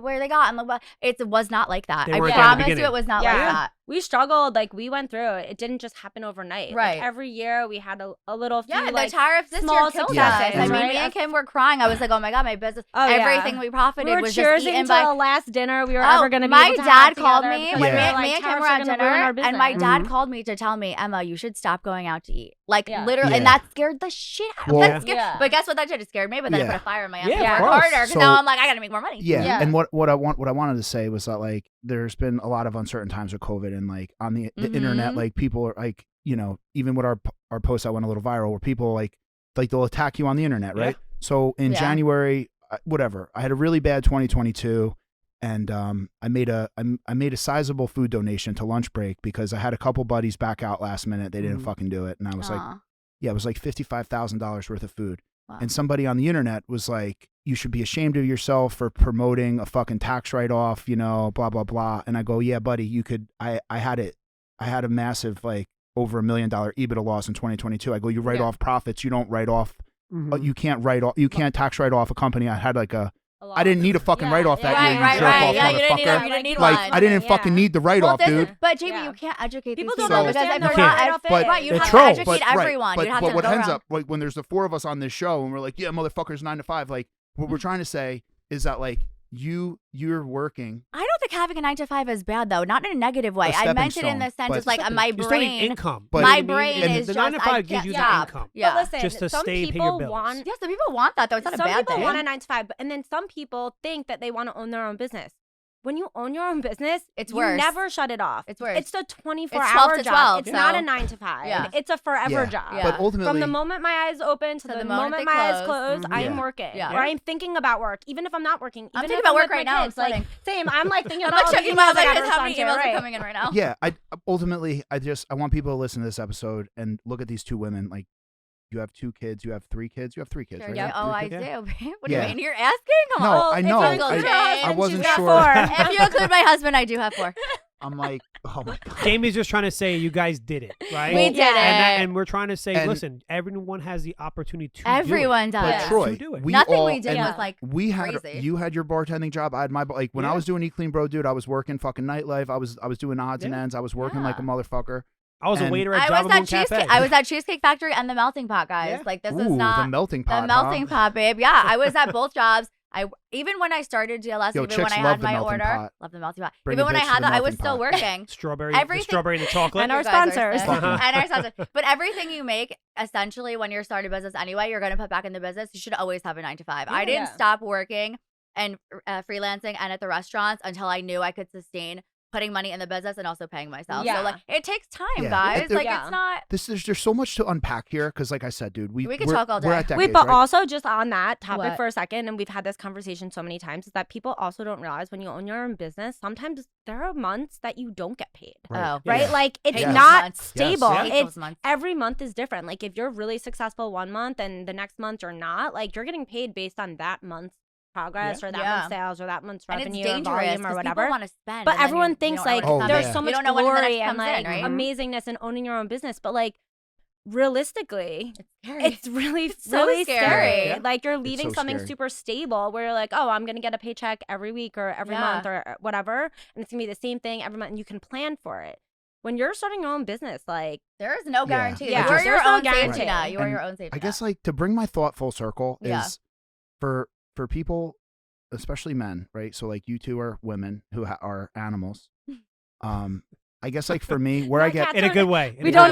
where they got, and look what it was not like that. They I weren't there in the promise you, beginning. it was not Yeah. like that. We struggled. Like we went through it. It didn't just happen overnight. Right. Like, every year we had a little few Yeah, like the tariffs this small year killed us. successes, I mean, right? me and Kim were crying. I was like, oh my god, my business, Oh, yeah. everything we profited we were was just cheersing eaten to by. the last dinner we were Oh, ever going to be my able to dad have called together me because when we Yeah. were like, me and Kim tariffs were are at gonna dinner, ruin our and my business. dad called me to tell me, Emma, you should stop going out to eat. Like Yeah. literally, Yeah. and that scared the shit out of me. Well- That scared- Yeah. But guess what? That did. It scared me. But then Yeah. it put a fire in my ass Yeah, to of work course. harder because So- now I'm like, I gotta make more money. Yeah. Yeah. And what I wanted to say was that like there's been a lot of uncertain times with COVID and like on the internet, like people are like, you know, even with our posts that went a little viral where people like they'll attack you on the internet, right? Yeah. So in Yeah. January, whatever, I had a really bad 2022 and I made a sizable food donation to Lunch Break because I had a couple buddies back out last minute. They didn't fucking do it. And I was like, Aw. yeah, it was like $55,000 worth of food. Wow. And somebody on the internet was like, you should be ashamed of yourself for promoting a fucking tax write-off, you know, blah, blah, blah. And I go, yeah, buddy, you could, I had a massive, like over $1 million EBITDA loss in 2022. I go, you write Yeah. off profits. You don't write off, Mhm. you can't tax write off a company. I had like lot. I didn't need a fucking Yeah, write-off that Right, year, right, you jerk right. off Yeah, you didn't need motherfucker. a- you didn't need Like, one. I didn't fucking need the write-off, Well, this dude. is- but JB, Yeah. you can't educate People these don't people understand because the if they're not write-off ed- But right, you they have troll, to educate but, everyone. Right, you have but to what go ends around. up like when there's the four of us on this show and we're like, yeah, motherfuckers 9 to 5. Like what we're trying to say is that like you're working. I don't think having a 9 to 5 is bad though, not in a negative way. A I stepping meant it in the stone, sense but- it's like my You're starting brain. income. But- You know My what I mean? brain And is the just 9 to 5 I gives can't you stop. the income. Yeah. But listen, Just to some stay and pay your people bills. want Yeah, so people want that though. It's not some a bad people thing. want a 9 to 5, and then some people think that they want to own their own business. When you own your own business, It's you worse. never shut it off. It's worse. It's a It's 24-hour 12 to job. 12, It's not so- a 9 to 5. Yeah. It's a forever Yeah. job. Yeah. But ultimately, From the moment my eyes open to the moment they my eyes close. close, I am Yeah. working. Yeah. Or I'm thinking about work, even if I'm not working. Even I'm if thinking about work with right my now. I'm kids. Like, sweating. same. I'm like thinking I'm about like all the checking emails my I gotta how many respond to, emails are right? coming in right now. yeah, I ultimately I want people to listen to this episode and look at these two women. Like you have 2 kids, you have 3 kids, you have 3 kids, Sure, right? yeah. You have Oh, 3 I kids? do. What do Yeah. you mean? You're asking? Come No, on. Well, I if know. you include her I husband, wasn't she's got sure. 4. If you include my husband, I do have 4. I'm like, oh my god. Jamie's just trying to say you guys did it, right? We did And, it. and we're trying to say, And- listen, everyone has the opportunity to Everyone do it. But does. Troy, To do it. we Nothing all, we did and was like we had crazy. you had your bartending job. I had my like when I Yeah. was doing Eat Clean Bro, dude. I was working fucking nightlife. I was doing odds and Yeah. ends. I was working like a motherfucker. I was a And- waiter at I Java was at Moon Cafe. Cheesecake. I was at Cheesecake Factory and the Melting Pot, guys. Yeah. Like this Ooh, is not the melting pot. the melting huh? pot, babe. Yeah, I was at both jobs. Even when I started GLS, Yo, even chicks when I love had the my melting order, pot. love the melting pot. Bring Even a when I bitch to had the that, I was melting still pot. working. strawberry, Everything- the strawberry and the chocolate. And our You guys are sponsors. sick. Uh-huh. And our sponsors. But everything you make, essentially, when you're starting a business anyway, you're going to put back in the business. You should always have a 9 to 5. I didn't Yeah. stop working and freelancing and at the restaurants until I knew I could sustain putting money in the business and also paying myself. Yeah. So like, it takes time, Yeah. guys. It- Like Yeah. it's not. There's so much to unpack here because, like I said, dude, We could we're- talk all We're day. at decades, Wait, but right? also just on that topic What? for a second, and we've had this conversation so many times, is that people also don't realize when you own your own business, sometimes there are months that you don't get paid. Oh, Right? Yeah. Like it's Hate those not months. stable. Yes. Hate those It's months. every month is different. Like if you're really successful one month and the next month you're not, like you're getting paid based on that month's progress or that Yeah. month's sales or that month's And it's revenue or dangerous volume or 'cause whatever. people want to spend. But and then everyone you thinks don't know like when it's Oh, there's yeah. so You much don't know when the next glory and comes like in, right? amazingness in owning your own business. But like realistically, It's scary. it's really, so really scary. Yeah. Like you're leaving so something scary. super stable where you're like, oh, I'm gonna get a paycheck every week or every Yeah. month or whatever, and it's gonna be the same thing every month, and you can plan for it. When you're starting your own business, like There is no Yeah. guarantee. Yeah. You are your There's no own safety guarantee. net. You are And your own safety I guess net. like to bring my thought full circle Yeah. is for people, especially men, right? So like you two are women who are animals. I guess like for me, where I get in a good way. We don't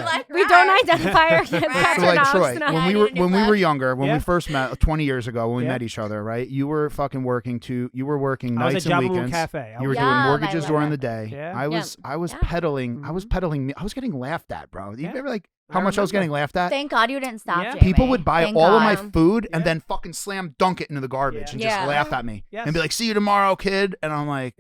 identify our kids so cats are like dogs. Troy, No. when we were younger, when Yeah. we first met 20 years ago, when we Yeah. met each other, right? You were fucking working you were working I was nights at and Java Moon weekends. Cafe. You were Yeah, doing I mortgages love during that. the day. Yeah. I was Yeah. peddling. I was Mhm. peddling. I was getting laughed at, bro. You Yeah. ever like I how much I was remember. getting laughed at? Thank God you didn't stop, Yeah. Jamie. People would buy Thank all of God. my food and Yeah. then fucking dunk it into the garbage and Yeah. just laugh at me Yes. and be like, "See you tomorrow, kid." And I'm like,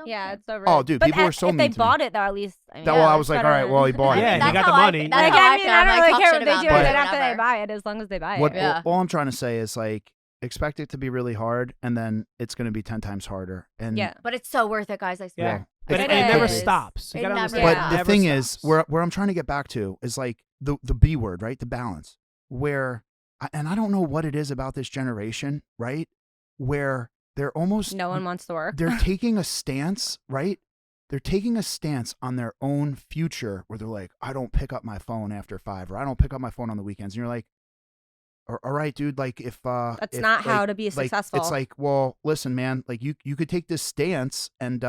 Yeah, it's so rude. Oh, dude, but people are so if they mean to me. bought it, though, at least. I mean, Well, I it's was like, better all right, than- well, he bought it. Yeah, That's you got how the I money. feel. Like, That's how I mean, feel. I I'm don't like, really talk care shit what they about do me, with it after whatever. they buy it, as long as they buy it. What Yeah. all I'm trying to say is like expect it to be really hard, and then it's going to be 10 times harder. And Yeah. But it's so worth it, guys. I Yeah. swear. But It it never is. stops. You It gotta never understand. But Yeah. the Never thing is, stops. where I'm trying to get back to is like the B word, right? The balance. Where, and I don't know what it is about this generation, right? Where they're almost No one wants to work. they're taking a stance, right? They're taking a stance on their own future where they're like, I don't pick up my phone after 5, or I don't pick up my phone on the weekends. And you're like, all right, dude, like if That's if, not how like- to be like, successful. It's like, well, listen, man, like you could take this stance and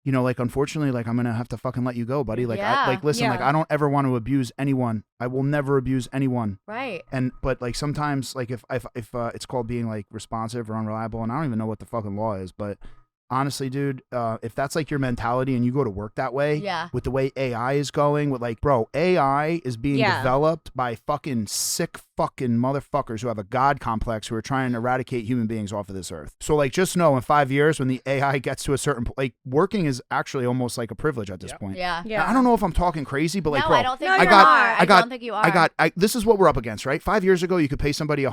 you know, like unfortunately, like I'm gonna have to fucking let you go, buddy. Like Yeah. listen, like Yeah. I don't ever want to abuse anyone. I will never abuse anyone. Right. But like sometimes, like if it's called being like responsive or unreliable, and I don't even know what the fucking law is, but honestly, dude, if that's like your mentality and you go to work that way, Yeah. with the way AI is going, with like, bro, AI is being Yeah. developed by fucking sick fucking motherfuckers who have a god complex who are trying to eradicate human beings off of this earth. So like, just know in 5 years when the AI gets to a certain like working is actually almost like a privilege at this point. Yeah. yeah. I don't know if I'm talking crazy, but like, no, bro, I don't think No, you you're are. not. I I don't think you are. this is what we're up against, right? 5 years ago, you could pay somebody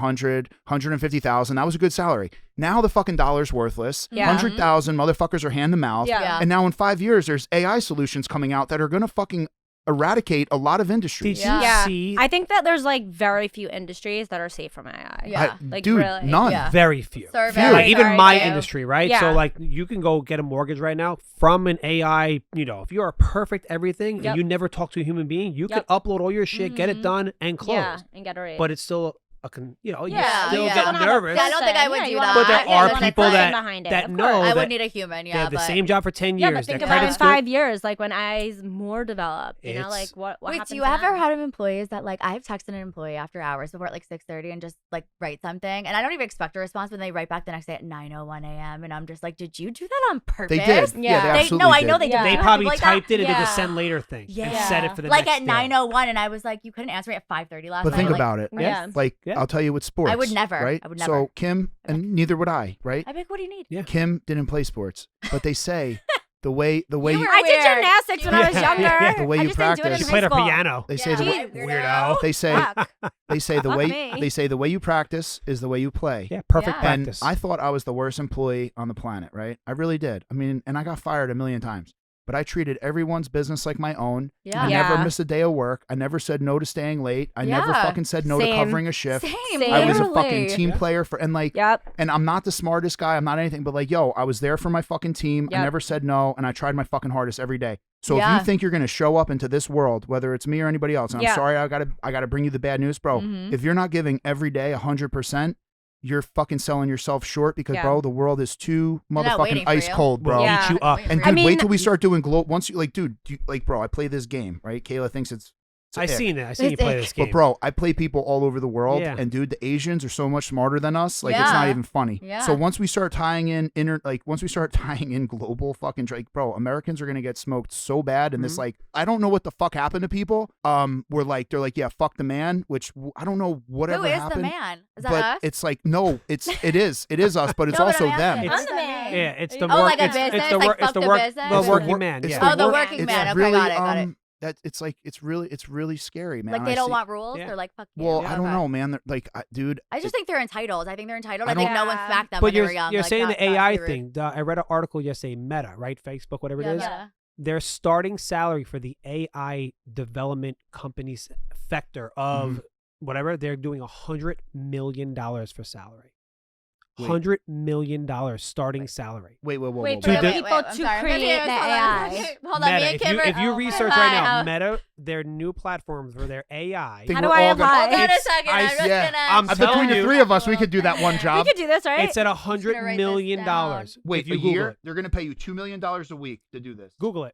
150,000. That was a good salary. Now the fucking dollar's worthless. Yeah. 100,000 motherfuckers are hand to mouth. Yeah. Yeah. And now in 5 years, there's AI solutions coming out that are going to fucking eradicate a lot of Did industries. you Yeah. see? I think that there's like very few industries that are safe from AI. Yeah. Like, dude, really. none. Yeah. very few. Survey. Like, even Very my few. industry, right? Yeah. So like you can go get a mortgage right now from an AI, you know, if you're a perfect everything Yep. and you never talk to a human being, you Yep. can upload all your shit, get it Mhm. done and close. Yeah, and get a rate. But it's still you know, Yeah, you still yeah. get Don't have a nervous. Yeah, I don't think I would person. do You that. wanna- But there Yeah, are there's a people person that behind it, that of know course. I that would need a human, they yeah. have the but same job for 10 yeah, years. but think their about in credit's good. 5 years, like when AI's more developed, you know, It's- like what Wait, happens do you ever then? have employees that like I've texted an employee after hours before at like 6:30 and just like write something and I don't even expect a response when they write back the next day at 9:01 a.m. and I'm just like, did you do that on purpose? They did. Yeah. Yeah, they They, absolutely no, I did. know they did. Yeah. They You have probably people like typed that? it and did the Yeah. send later thing and Yeah. set it for the like next at day. 9:01 and I was like, you couldn't answer me at 5:30 last But night. think Like, about it. Yeah. Like, Yeah. I'll tell you with sports. I would never. Right? I would never. So Kim, and neither would I, right? I'd be like, what do you need? Yeah. Kim didn't play sports, but they say the way You you were I did weird. gymnastics when I was Yeah, younger. yeah, the way I you just didn't do it in practice. She high played a school. piano. they say Yeah. the way, Jeez, Weirdo. they say Fuck. they say the Fuck way me. they say the way you practice is the way you play. Yeah, perfect Yeah. And practice. I thought I was the worst employee on the planet, right? I really did. I mean, and I got fired a million times. But I treated everyone's business like my own. Yeah. I never Yeah. missed a day of work. I never said no to staying late. I never Yeah. fucking said no to Same. covering a shift. Same. Same. I was a literally. fucking team player for, and like, Yep. and I'm not the smartest guy. I'm not anything, but like, yo, I was there for my fucking team. I Yep. never said no, and I tried my fucking hardest every day. So if Yeah. you think you're gonna show up into this world, whether it's me or anybody else, and Yeah. I'm sorry, I gotta bring you the bad news, bro. Mhm. If you're not giving every day 100%, you're fucking selling yourself short because, Yeah. bro, the world is too They're not motherfucking waiting for ice you. cold, bro. Will Yeah. eat you up. And I dude, mean- wait till we start doing once you like, dude, like, bro, I play this game, right? Kayla thinks it's I ick. seen it. I seen you play this game. But bro, I play people all over the world, Yeah. and dude, the Asians are so much smarter than us. Like, it's not Yeah. even funny. Yeah. So once we start tying in once we start tying in global fucking like, bro, Americans are gonna get smoked so bad. And this, Mm-hmm. like, I don't know what the fuck happened to people. We're like, they're like, yeah, fuck the man, which I don't know whatever Who is happened. the man? Is that But us? it's like, no, it is us, but it's No, but also I'm them. asking, It's- I'm the man. Yeah, it's the Oh, work. like a it's business? the Like, work. It's fuck the the work. business? The It's working the- man. it's Yeah. Oh, the work- working it's man. Okay, really, got it. that it's like it's really scary, man. Like I they don't see- want rules. Yeah. They're like, fuck you. Well, Yeah, I don't okay. know, man. They're like, dude. I just think they're entitled. I think they're entitled. I I think don't- no one smacked them But when they you're were young. you're Like, saying that- the that's AI rude. thing. I read an article yesterday. Meta, right? Facebook, whatever it is. Yeah. Their starting salary for the AI development companies sector of Mm-hmm. whatever, they're doing $100 million for salary. Wait. $100 million starting salary. Wait, Wait, whoa. for To the- people I'm to sorry. I'm create confused. the Hold on. AI. Hold on. Me Meta, and if Kim you, are- if you oh, research bye. right now, Oh. Meta, their new platforms for their AI. Think How do we're I all gonna- apply? Hold on a It's- second. I- I'm just yeah, gonna. I'm telling Between the you- three of us, we could do that one We job. could do this, right? It's at gonna $100 write this million. down. Wait, if you a Google year? it. They're gonna pay you $2 million a week to do this. Google it.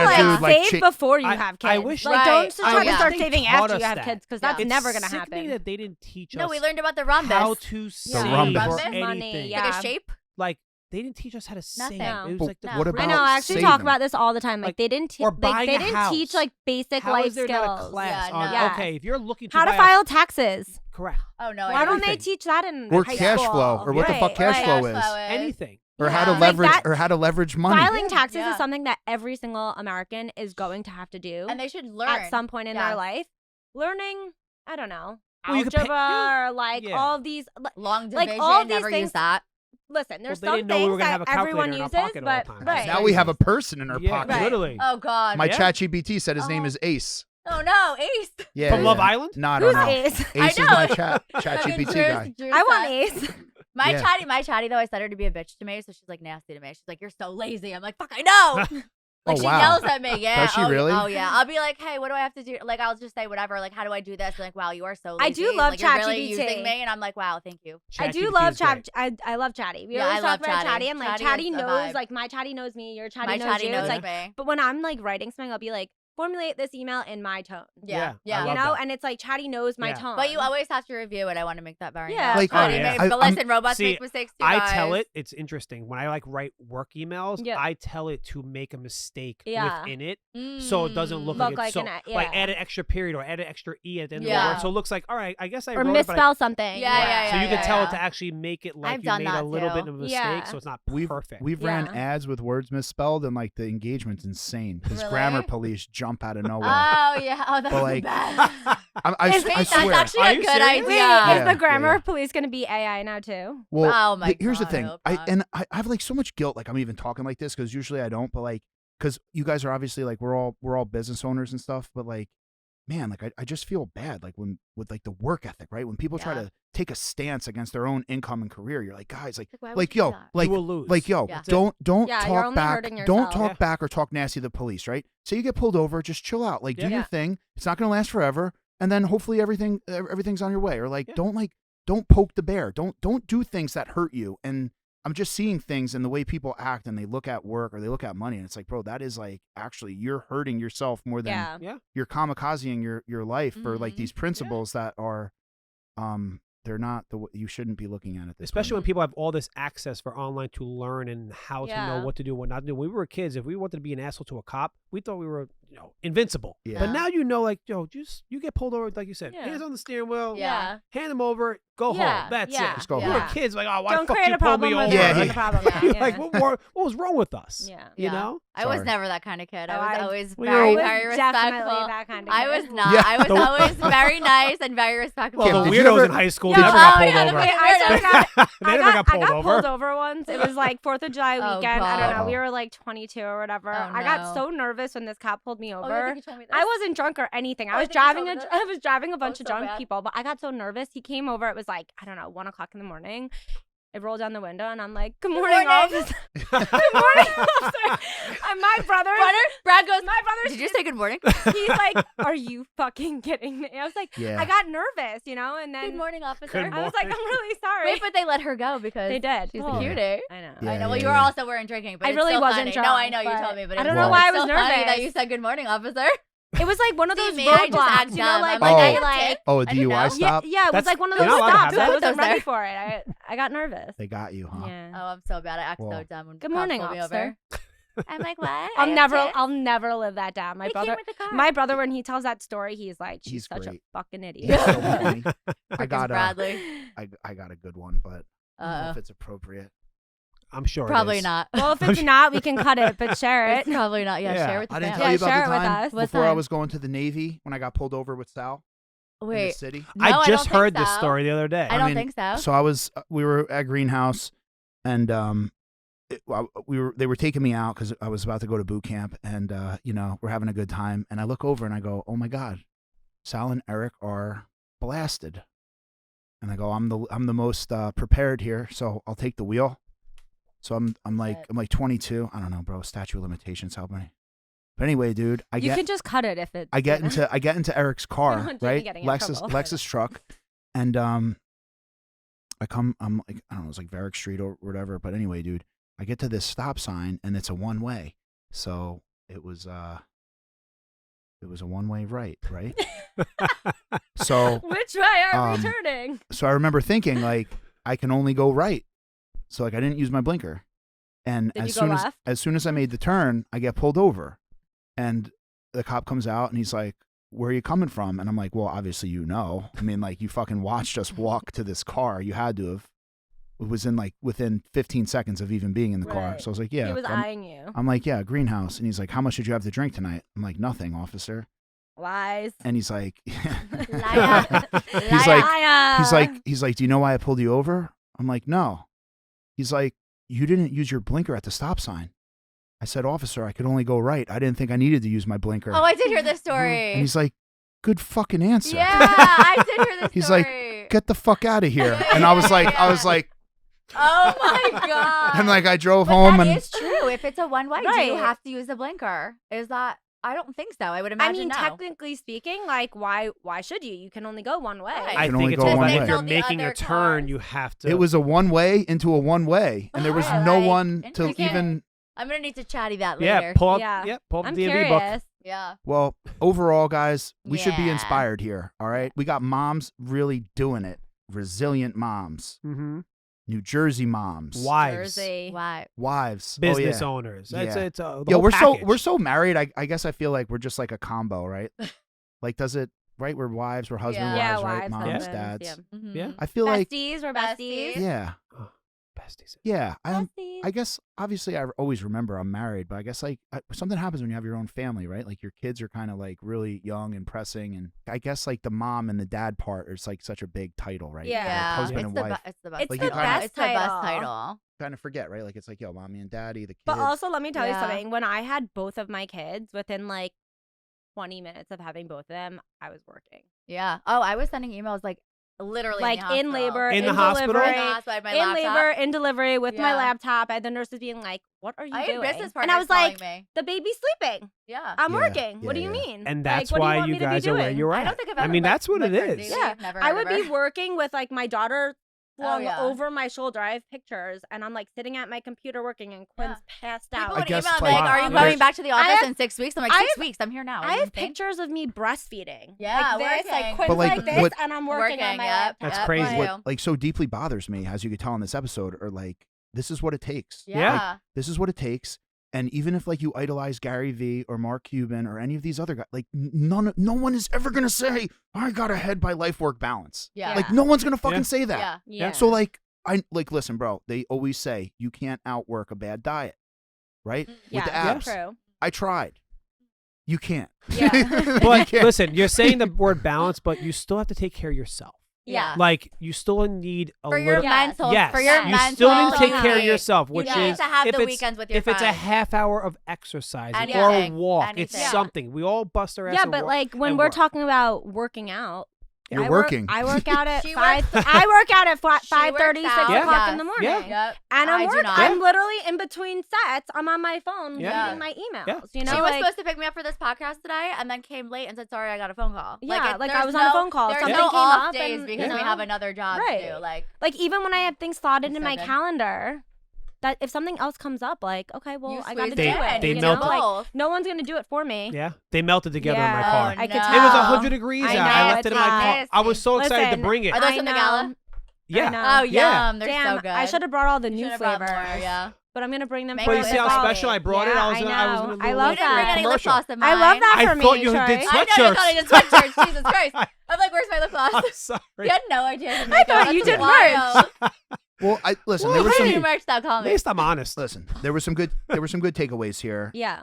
Yeah, like dude, like save before you have kids. I wish- like don't Right. try to wish start they saving taught after us you have that. kids because that's Yeah. never gonna It's sick to me happen. that they didn't teach No, us we learned about the rhombus. how to save rhombus. or Rhombus? anything. Money, Like yeah. a shape. Like they didn't teach us how to sing. Nothing. It was like the No. What I about know. I actually saving? talk about this all the time. Like, Like, they didn't or like buying they a didn't house. teach like basic How life is there not a skills. class Yeah, on, no. Yeah. okay, if you're looking to How to buy file taxes. correct. Oh no. Why don't they Everything. teach that in Or high cash school? flow, or what the fuck cash flow is. Anything. Or how to Yeah. Like leverage that- or how to leverage money. Filing taxes Yeah. is something that every single American is going to have to do And they should learn at some point in Yeah. their life. Learning, I don't know, Well, you could pay- algebra or like Yeah. all of these. long Like, division. all these never use things- that. Listen, there's they some didn't know we were things gonna have that a everyone calculator in our uses, pocket all the but time. right. Now we have a person in our Yeah, pocket. Right. literally. Oh God. My Yeah. ChatGPT said his name Oh. is Ace. Oh no, Ace. Yeah. From Love yeah. Island? No, I Who's don't know. Ace? Ace I is my know. ChatGPT Drew's- guy. Drew's I want son. Ace. My Yeah. chatty though, I said her to be a bitch to me, so she's like nasty to me. She's like, "You're so lazy." I'm like, "Fuck, I know." Like Oh, she wow. yells at me. Yeah. Does she oh, really? Oh yeah. I'll be like, "Hey, what do I have to do?" Like I'll just say whatever. Like, how do I do this? Like, wow, you are so lazy. I do love like, you're really ChatGPT. using me, and I'm like, wow, thank you. I do ChatGPT love is great. I love Chatty. We Yeah, always I talk love about Chatty. Chatty, and like Chatty Chatty is a knows, vibe. like my Chatty knows me, your Chatty My knows chatty you. knows It's like, me. but when I'm like writing something, I'll be like, formulate this email in my tone. Yeah, Yeah. I Yeah. love You know, that. and it's like Chatty knows my Yeah. tone. But you always have to review it. I want to make that very Yeah, known. Like, Chatty oh, yeah. made- but I'm- listen, robots see, make mistakes too, I guys. tell it, it's interesting. When I like write work emails, Yeah. I tell it to make a mistake Yeah. within it, so it doesn't look like Look it's like so an- like yeah. add an extra period or add an extra e at the end of the Yeah. word, so it looks like all right. I guess I or wrote it, but I, misspell something. Yeah, yeah, so you yeah, can tell yeah. it to actually make it like I've you done made a that little too. bit of a mistake, Yeah. so it's not We've perfect. ran Yeah. ads with words misspelled, and like the engagement's insane because Really? grammar police jump out of nowhere. Oh yeah. Oh, that's But, like, bad. I Is- swear. That's actually Are a you good serious? idea. Wait, Yeah. is the grammar Yeah. police going to be AI now too? Well, Oh, my here's the God, I thing. hope not. I have like so much guilt. Like I'm even talking like this because usually I don't. But like, because you guys are obviously like we're all business owners and stuff. But like, man, like I just feel bad. Like when with like the work ethic, right? When people try Yeah. to take a stance against their own income and career, you're like, guys, like Why would like you do yo, that? like you will lose. like yo, Yeah. don't Yeah, you're talk only back. hurting Don't yourself. talk Yeah. back or talk nasty to the police, right? So you get pulled over, just chill out. Like do Yeah. your Yeah. thing. It's not gonna last forever. And then hopefully everything's on your way. Or like Yeah. don't poke the bear. Don't do things that hurt you. And I'm just seeing things in the way people act and they look at work or they look at money and it's like, bro, that is like actually you're hurting yourself more than Yeah. yeah. you're kamikazing your life for like Mhm. these principles that are they're not you shouldn't be looking at it this Especially way. when people have all this access for online to learn and how to know Yeah. what to do, what not to do. When we were kids, if we wanted to be an asshole to a cop, we thought we were, invincible. Yeah. But now you know, like, you get pulled over, like you said, Yeah. hands on the steering wheel, Yeah. hand them over, go Yeah, home. That's yeah, it. Just go We home. were Yeah. kids, like, oh, why Don't the fuck create you a pull me problem over? with Yeah, it. yeah. It's a problem. Yeah. Like, what was wrong with us? Yeah. You Yeah. know? I was Sorry. never that kind of kid. Oh, I was I- always we very, were very Definitely respectful. that kind of I kid. was not. Yeah. I was The- always very nice and very respectful. Well, Kim, the did you weirdos ever- in high school Yeah, never oh, got pulled yeah, the over. weird- They never got pulled I got over. pulled over once. It was like 4th of July Oh, weekend. I don't know. God. We were like 22 or whatever. Oh, I got no. so nervous when this cop pulled me Oh, over. you think you told me this? I wasn't drunk or anything. Oh, I I was think you driving told me this. I was driving a bunch of so drunk bad. people, but I got so nervous. He came over. It was like, I don't know, 1:00 in the morning. I rolled down the window and I'm like, "Good morning, morning." officer." Good morning, officer. And my brother, Brad goes, my brother's did you say good morning? he's like, "Are you fucking kidding me?" I was like, Yeah. I got nervous, and then Good morning, officer. Good I was like, "I'm really sorry." Wait, but they let her go because They did. she's Oh. the cutie. I know. Yeah, I know. Well, yeah, you were yeah. also wearing drinking, but I it's really still wasn't funny. No, I drunk, know you but told me, but I it don't was know why I still was funny that nervous. you said good morning, officer. It was like one of See, those me, I just roadblocks, act dumb. like I'm like, I I like. Oh, a I didn't know. DUI Yeah, stop? Yeah, it was That's- like one of you're those not allowed to stops. have I that. wasn't Those ready there. for it. I got nervous. They got you, huh? Yeah. Oh, I'm so bad. I act so Well. dumb when Good cops morning, pull me officer. over. I'm like, what? I'll never live that down. My brother, My when he tells that story, he's like, she's He's such great. a fucking He's idiot. so funny. I got Bradley. I got a good one, but I don't know Uh, if it's appropriate. I'm sure it probably is. not. Well, if it's not, we can cut it, but share It's it. probably not. Yeah, Yeah. share with the I didn't family. tell you Yeah, about share the it with time us. What's before I that? was going to the Navy when I got pulled over with Sal in the Wait, city. no, I just don't heard think this so. story the other day. I don't mean, think so. So I was we were at Greenhouse and they were taking me out because I was about to go to boot camp and we're having a good time and I look over and I go, oh my God, Sal and Eric are blasted. And I go, I'm the most prepared here, so I'll take the wheel. So I'm like 22. I don't know, bro. Statute of limitations help me. But anyway, dude, You can just cut it if it's. I get into Eric's car, don't want Jimmy right? getting in trouble. Lexus truck, and I'm like, I don't know, it's like Varick Street or whatever. But anyway, dude, I get to this stop sign and it's a one way, so it was a one way right? So Which way are we Um, turning? so I remember thinking like I can only go right, so like I didn't use my blinker. And Did as you go soon left? as soon as I made the turn, I get pulled over, and the cop comes out and he's like, "Where are you coming from?" And I'm like, "Well, obviously you know. I mean, like you fucking watched us walk to this car. You had to have." It was within 15 seconds of even being in the car. Right. So I was like, "Yeah." He was eyeing you. I'm like, "Yeah, greenhouse." And he's like, "How much did you have to drink tonight?" I'm like, "Nothing, officer." Lies. And he's like, Liar. He's Liar. like, he's like, "Do you know why I pulled you over?" I'm like, "No." He's like, "You didn't use your blinker at the stop sign." I said, "Officer, I could only go right. I didn't think I needed to use my blinker." Oh, I did hear this story. And he's like, "Good fucking answer." Yeah, I did hear this He's story. like, "Get the fuck out of here." And I was like, oh my God. and like I drove But home that and is true. If it's a one-way, do you Right. have to use the blinker? Is that? I don't think so. I would I imagine mean, no. technically speaking, like, why should you? You can only go one way. Right. I can think only it's go all one about way. if you're The making other a turn, cars. you have to. it was a one-way into a one-way. And there was Oh, no like, one to interesting. even, I'm gonna need to chatty that yeah, later. pull up, Yeah. pull up I'm the DMV book. curious. Yeah. well, overall, guys, we should be Yeah. inspired here, all right? We got moms really doing it. Resilient moms. Mm-hmm. New Jersey moms. Wives, Jersey. Why? Wives. business oh, yeah. owners. Yeah. It's the Yeah, whole package. we're so married. I guess I feel like we're just like a combo, right? Like, does it, right? We're wives, we're husband, Yeah. Yeah, wives, right? wives, Moms, husbands, dads. yeah. Mhm. Yeah. I feel like, Besties, we're besties. Besties. yeah, besties. yeah. Besties. I guess obviously I always remember I'm married, but I guess like something happens when you have your own family, right? Like your kids are kind of like really young and pressing, and I guess like the mom and the dad part is like such a big title, right? Yeah. Like, Yeah. husband It's and the wife. it's the best. It's Like, the you kinda- best It's the best title. title. Kind of forget, right? Like it's like, yo, mommy and daddy, the kids. But also, let me tell you Yeah. something. When I had both of my kids, within like 20 minutes of having both of them, I was working. Yeah. Oh, I was sending emails like literally Like in, in the labor, In in the hospital? delivery, In the hospital, I had my in laptop. labor, in delivery with my Yeah. laptop. I had the nurses being like, "What are you I doing?" had business partners And I was calling like, me. "The baby's sleeping. Yeah. I'm Yeah, working. What do yeah, you yeah. mean?" And Like, that's what do you why want you me to be guys are where doing? you're at. I don't think I've I ever mean, like, that's what it looked for is. Dave. Yeah. Never I heard would of be her. working with like my daughter flung yeah. over my shoulder. I have pictures, and I'm like sitting at my computer working, and Quinn's passed People out. would guess email it's me like, like- "Are you Wow. going back to the I office have- in 6 weeks?" I'm like, I 6 have- weeks. I'm here now. I have pictures of me breastfeeding. Yeah, like this, working. like Quinn's But, like, like this, what- and I'm working on my Yep, laptop. That's yep, crazy. me what too. like so deeply bothers me, as you could tell in this episode, are like, this is what it takes. Yeah. This is what it takes. And even if like you idolize Gary Vee or Mark Cuban or any of these other guys, like no one is ever gonna say, "I got ahead by life work balance." Yeah. Like no one's gonna fucking Yeah. say that. Yeah. Yeah. So like listen, bro. They always say you can't outwork a bad diet, right? With yeah, the abs. true. I tried. You can't. Yeah. You But can't. listen, you're saying the word balance, but you still have to take care of yourself. Yeah. Like you still need a For your little. Yes. mental. Yes, For your Yes. you mental. still need to take you care of need- yourself, You which need is to have if the it's weekends with your if it's a friends. half hour of exercise or a Anything. walk, it's Anything. something. We all bust our ass. Yeah, and but work like when and we're work. talking about working out, You're I working. I work out at She 5. works- I work out at She works 5:30, 6 out. o'clock Yeah. in the morning. Yep. And I I'm do working. not. I'm literally in between sets. I'm on my phone Yeah. reading my emails. Yeah. You know, She was like, supposed to pick me up for this podcast today, and then came late and said, "Sorry, I got a phone call." Yeah, like, I there's was on a phone call. There's Something no came off up days and, because you we know. have another job to Right. do. Like, even when I have things slotted in It's my so good. calendar, that if something else comes up, like, okay, well, you I got to squeeze do They- it. they you know? melted. Like, both. no one's gonna do it for me. Yeah, they melted together in my Yeah. car. Oh, I could no. tell. It was 100 degrees I out. know, I left it in my car. nasty. I was so excited Listen, to bring it. Are those I in the know. gala? Yeah. know. Oh, Yeah. yum. They're Damn, so good. I should have brought all the new Should've brought flavors. more, yeah. But I'm gonna bring them. Mango But for you the see how gala. special I brought it? Yeah, I was in a know. little- I love You didn't bring that. any lip commercial. gloss in I mine. love that I for me. thought you Troy. did I know you sweatshirts. thought I did sweatshirts. Jesus Christ. I'm like, where's my lip gloss? I'm sorry. You had no idea. I thought you did wild. Well, listen. Well, There was How do you some. merch that? Call At me. least I'm honest. Listen, there were some good takeaways here. Yeah,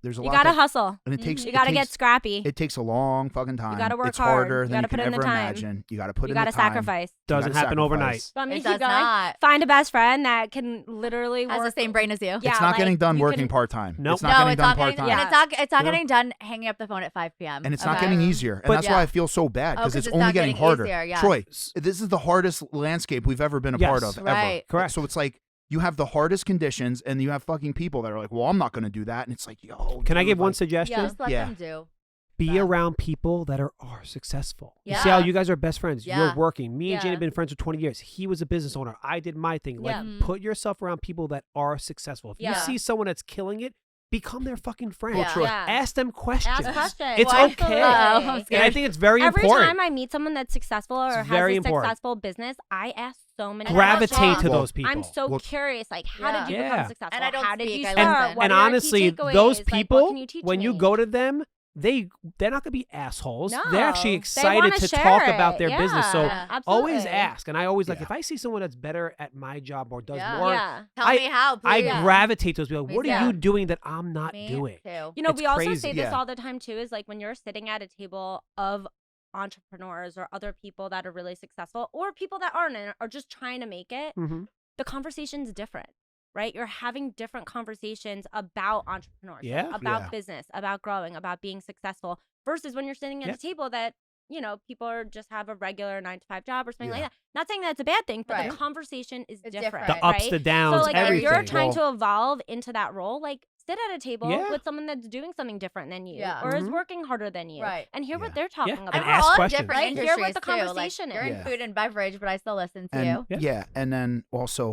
There's a you lot. gotta that- hustle. and it takes. You it gotta takes- get scrappy. It takes a long fucking time. gotta work it's hard. harder You than gotta you put can in the ever time. imagine. You got to put You in the gotta time. sacrifice. Doesn't gotta happen overnight. sacrifice. So I mean, It you does gotta not. find a best friend that can literally Has the work. same brain as you. Yeah, It's not like, getting done you working can- part time. Nope. It's not No, getting it's done not part getting. time. Yeah. And it's not No. getting done hanging up the phone at 5 p.m. And it's not Okay? getting easier. And But- that's why I feel so bad, because 'cause it's it's only not getting getting harder. easier, yeah. Troy, this is the hardest landscape we've ever been a part Yes. of, Right. ever. Correct. So it's like you have the hardest conditions, and you have fucking people that are like, well, I'm not going to do that. And it's like, yo. Can I dude, give one like, suggestion? Just let Yeah. them do. Be Yeah. around people that are successful. You Yeah. see how you guys are best friends. Yeah. You're working. Me and Jane Yeah. have been friends for 20 years. He was a business owner. I did my thing. Like, Yeah. Mhm. put yourself around people that are successful. If Yeah. you see someone that's killing it, become their fucking friend. Yeah. Yeah. Ask them questions. Ask questions. It's Well, okay. I'm And I scared. think it's very Every important. time I meet someone that's successful or It's has very a important. successful business, I ask so many Gravitate questions. to Well, those people. I'm so Well, curious. Like, how did you Yeah. become successful? And I don't how did speak, you I start? listen. What And are your key honestly, takeaways? those Like, what people, can you teach when you me? go to them, they're not gonna be assholes. No, They're actually they excited wanna to share talk it. about their business. So Yeah, always absolutely. ask. And I always like Yeah. if I see someone that's better at my job or does Yeah. more, Yeah. Tell me how, I please. gravitate to those people. Me What too. are you doing that I'm not Me doing? too. You know, It's we also crazy. say this Yeah. all the time too, is like when you're sitting at a table of entrepreneurs or other people that are really successful or people that aren't and are just trying to make it, Mm-hmm. the conversation's different, right? You're having different conversations about entrepreneurship, Yeah. about Yeah. business, about growing, about being successful versus when you're sitting at Yeah. a table that, you know, people are just have a regular 9-to-5 job or something Yeah. like that. Not saying that's a bad thing, but Right. the conversation is It's different. different. The ups, right? the downs, So like everything. if you're trying Well- to evolve into that role, like sit at a table Yeah. with someone that's doing something different than you Yeah. or is Mhm. working harder than you. Right. And hear Yeah. what they're talking Yeah. about. And And we're ask all in questions. different Right, hear industries what the too. Like, conversation you're in is. food and beverage, but I still listen to you. And Yeah. and then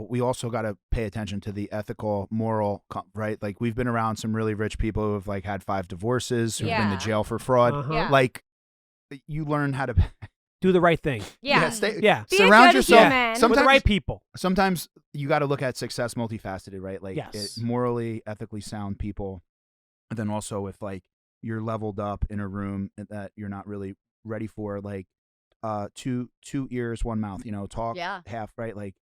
we also got to pay attention to the ethical, moral, right? Like we've been around some really rich people who have like had 5 divorces, who've been Yeah. to jail for fraud. Uh-huh. Yeah. Like you learn how to Do the right thing. Yeah. stay, Yeah. Be a surround good yourself. human. With the Sometimes- right people. Sometimes you got to look at success multifaceted, right? Like Yes. morally, ethically sound people. And then also if like you're leveled up in a room that you're not really ready for, like two ears, one mouth, talk Yeah. half, right? Like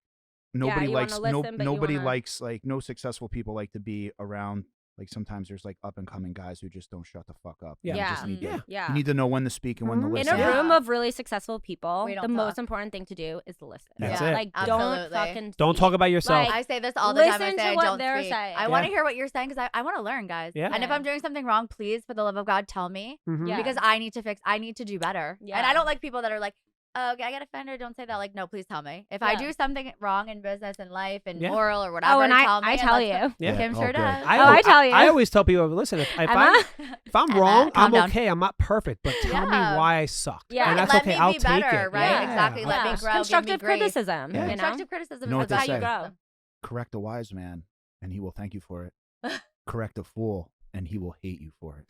nobody you likes wanna listen, but you nobody wanna- likes like no successful people like to be around. Like sometimes there's like up and coming guys who just don't shut the fuck up. Yeah. You Yeah. just need to, Yeah. you need to know when to speak and when to Mhm. In listen. a Yeah. room of really successful people, We the don't most talk. important thing to do is to listen. That's Yeah. it. Like Absolutely. don't fucking Don't talk about yourself. Like, I say this all the time. I listen say to I what don't they're speak. saying. I want to Yeah. hear what you're saying because I want to learn, guys. Yeah. And if I'm doing something wrong, please, for the love of God, tell me Mhm. Yeah. because I need to fix. I need to do better. And Yeah. I don't like people that are like, "Oh, okay, I got offended. Don't say that." Like, no, please tell me if I Yeah. do something wrong in business and life and Yeah. moral or whatever. Oh, and tell me I and tell let's you. go. Yeah. Kim Oh, sure good. does. I tell you. I always tell people, listen, if Emma? if I'm Emma, wrong, calm I'm down. okay. I'm not perfect, but tell me Yeah. why I sucked. Yeah. And that's Let okay. me I'll be take better, it. right? Yeah. Exactly. Let me Yeah. grow. Give me Constructive grace. criticism. Yeah. You know? Constructive criticism You know is what the they best. how you say? grow. Correct a wise man, and he will thank you for it. Correct a fool, and he will hate you for it.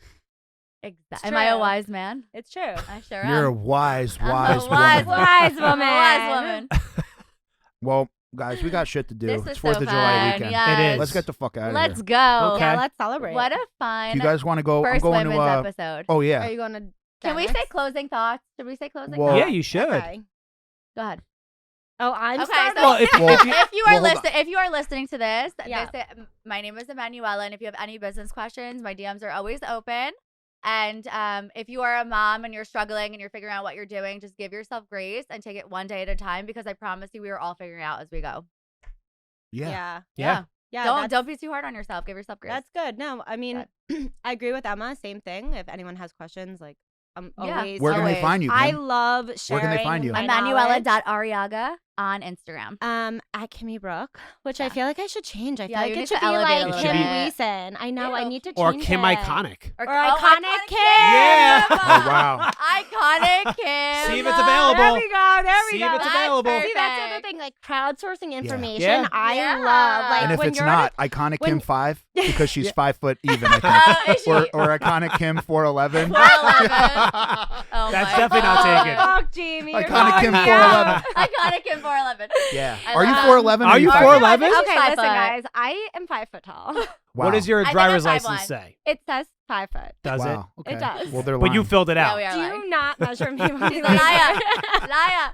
Exactly. Am I a true. wise man? It's true. I sure You're a am. wise, I'm a wise wise, woman. Wise I'm a woman. wise woman. Well, guys, we got shit to do. This It's is 4th so of July fun. weekend. Yes. It is. Let's get the fuck out of Let's here. go. Okay. Yeah, let's celebrate. What a fun Do you guys want to go? I'm first going women's to. episode. Oh Are yeah. you going to Can we say closing thoughts? Should we say closing Well- thoughts? Yeah, you should. Okay. Go ahead. Oh, I'm Okay, starting. so Well, if- Well, if you well, are hold on. listening, if you are listening to this, Yeah. my name is Emanuela, and if you have any business questions, my DMs are always open. And if you are a mom and you're struggling and you're figuring out what you're doing, just give yourself grace and take it one day at a time because I promise you, we are all figuring out as we go. Yeah. yeah. Yeah. Yeah. Don't be too hard on yourself. Give yourself grace. That's good. No, I mean, I agree with Emma. Same thing. If anyone has questions, like I'm Yeah. always. Where can they Always. find you? I Kim? love sharing. Where can they find you? my knowledge. Emanuela.Arreaga on Instagram. At Kimmy Brooke, which Yeah. I feel like I should change. I feel Yeah, you like need it should to be elevate like a little Kim bit. Wiesen. I know. I Ew. need to Or change Kim it. Iconic. Or iconic Kim. Yeah. Oh, wow. Iconic Kim. See if it's available. There we go. There we See go. if it's That's available. See, that's the other perfect. thing. Like crowdsourcing information, Yeah. I Yeah. love. Like And if when it's you're not iconic when- Kim 5 because she's Yeah. 5 foot even, I Oh, think. is she? or iconic Kim 4'11. 4'11. Oh That's my definitely not God. taken. Fuck, Jamie. You're Iconic Kim calling me out. 4'11. Iconic Kim 4'11. Yeah. I Are you love- 4'11? Are you Are 4'11? She's Okay, 5 listen, foot. guys. I am 5 foot tall. Wow. What does your I think driver's I'm license 5'1". say? It says 5 foot. Does Wow. it? Okay. It does. Well, they're But you lying. filled it Yeah, out. we are lying. Do not measure me. She's a liar. Liar.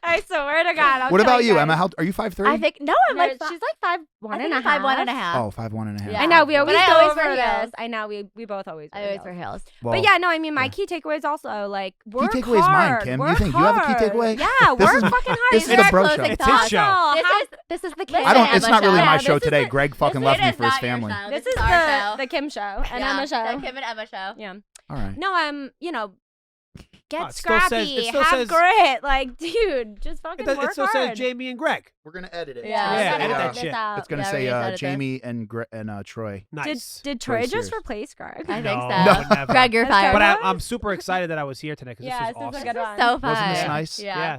I swear to God. I'll What kill about you, guys. Emma? How are you 5'3"? I think no. I'm No, like she's like 5'1" and a half. 5'1" and a half. Oh, 5'1" and a half. Yeah. I know. We always But I go always over wear this. heels. I know. We both always. I wear always wear heels. heels. Well, But yeah, no. I mean, my yeah. key takeaway is also like work takeaway is mine, hard. Kim. You Work think you have a key hard. takeaway? Yeah, This work is- fucking hard. this is These the are bro closing show. It's his thoughts. show. This is the Kim I don't. and It's Emma not really show. my Yeah, show this is today. the- Greg fucking This left me is for his not your family. show. This This is our show. the Kim show and Yeah, Emma show. The Kim and Emma show. Yeah. All right. No, you know, Oh, get it still says- scrappy, it still have says- grit. Like, dude, just fucking It work still hard. says Jamie and Greg. We're gonna edit it. Yeah, Yeah, we gotta edit that this shit. out. It's gonna Yeah, say we just edit this. Jamie and Troy. Nice. Did Troy Sears. just replace Greg? I think No, so. never. Greg, you're That's fired. But Trevor? I'm super excited that I was here today because Yeah, this was this is a awesome. good one. So fun. Wasn't this Yeah. nice? Yeah. Yeah.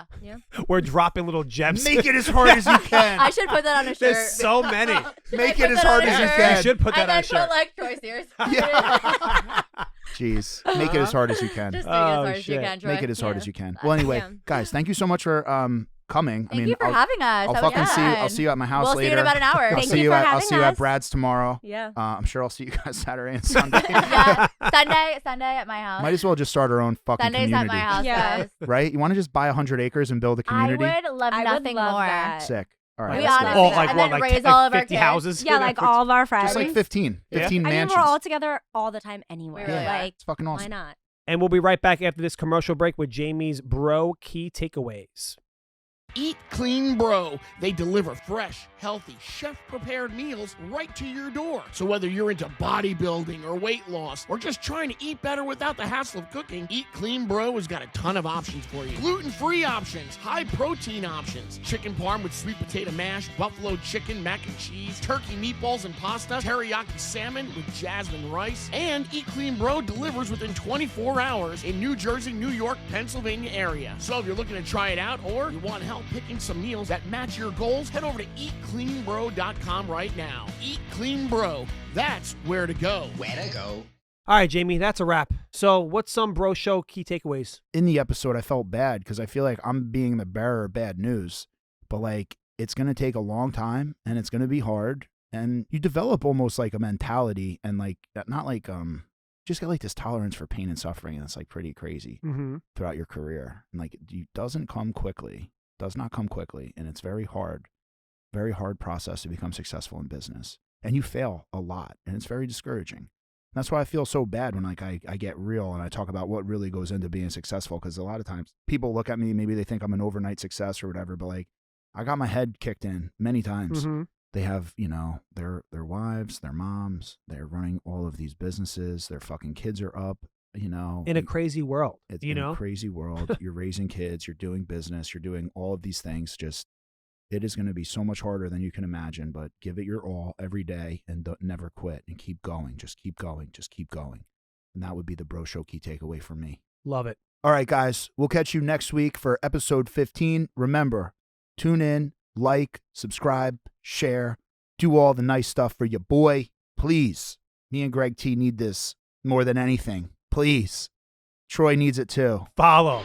Yeah. We're dropping little gems. Make it as hard as you can. I should put that on a shirt. There's so many. Make I it put as that hard on a as you shirt? can. You should put that and on then a shirt. put like Troy Sears. Yeah. Jeez. Make it as hard as you can. Just make it as hard as you shit. can, Troy. Make it as hard Yeah. as you can. Well, anyway, Yeah. guys, thank you so much for coming. Thank you for having us. I'll That was fucking see you. I'll fun. see you at my house We'll later. see you in about an hour. I'll Thank see you you for at I'll having see you at us. Brad's tomorrow. Yeah. I'm sure I'll see you guys Saturday and Sunday. Yeah. Sunday at my house. Might as well just start our own fucking Sundays community. at my house, Yeah. guys. Right? You want to just buy 100 acres and build a community? I would love I would nothing love more. that. Sick. All right. We let's do it. honestly- Oh, and like then what? Like raise all of our 50 kids. houses? Yeah, like all of our friends. Just like 15 Yeah. mansions. we're all together all the time anyway. We really are. Like, It's fucking why awesome. not? And we'll be right back after this commercial break with Jamie's bro key takeaways. Eat Clean Bro. They deliver fresh, healthy, chef-prepared meals right to your door. So whether you're into bodybuilding or weight loss or just trying to eat better without the hassle of cooking, Eat Clean Bro has got a ton of options for you. Gluten-free options, high-protein options, chicken parm with sweet potato mash, buffalo chicken, mac and cheese, turkey meatballs and pasta, teriyaki salmon with jasmine rice, and Eat Clean Bro delivers within 24 hours in New Jersey, New York, Pennsylvania area. So if you're looking to try it out or you want help picking some meals that match your goals, head over to eatcleanbro.com right now. Eat Clean Bro. That's where to go. All right, Jamie, that's a wrap. So what's some bro show key takeaways? In the episode, I felt bad because I feel like I'm being the bearer of bad news. But like, it's going to take a long time and it's going to be hard. And you develop almost like a mentality and like, not like, just got like this tolerance for pain and suffering. And it's like pretty crazy Mm-hmm. throughout your career. And like, it doesn't come quickly, does not come quickly. And it's very hard process to become successful in business. And you fail a lot and it's very discouraging. That's why I feel so bad when like I get real and I talk about what really goes into being successful. Because a lot of times people look at me, maybe they think I'm an overnight success or whatever, but like I got my head kicked in many times. Mm-hmm. They have, you know, their wives, their moms, they're running all of these businesses, their fucking kids are up, you know. In a crazy world, It's you in know? a crazy world. You're raising kids, you're doing business, you're doing all of these things. Just, it is going to be so much harder than you can imagine, but give it your all every day and don't, never quit and keep going. Just keep going. Just keep going. And that would be the Bro Show key takeaway from me. Love it. All right, guys, we'll catch you next week for episode 15. Remember, tune in, like, subscribe, share, do all the nice stuff for your boy. Please. Me and Greg T need this more than anything. Please. Troy needs it too. Follow.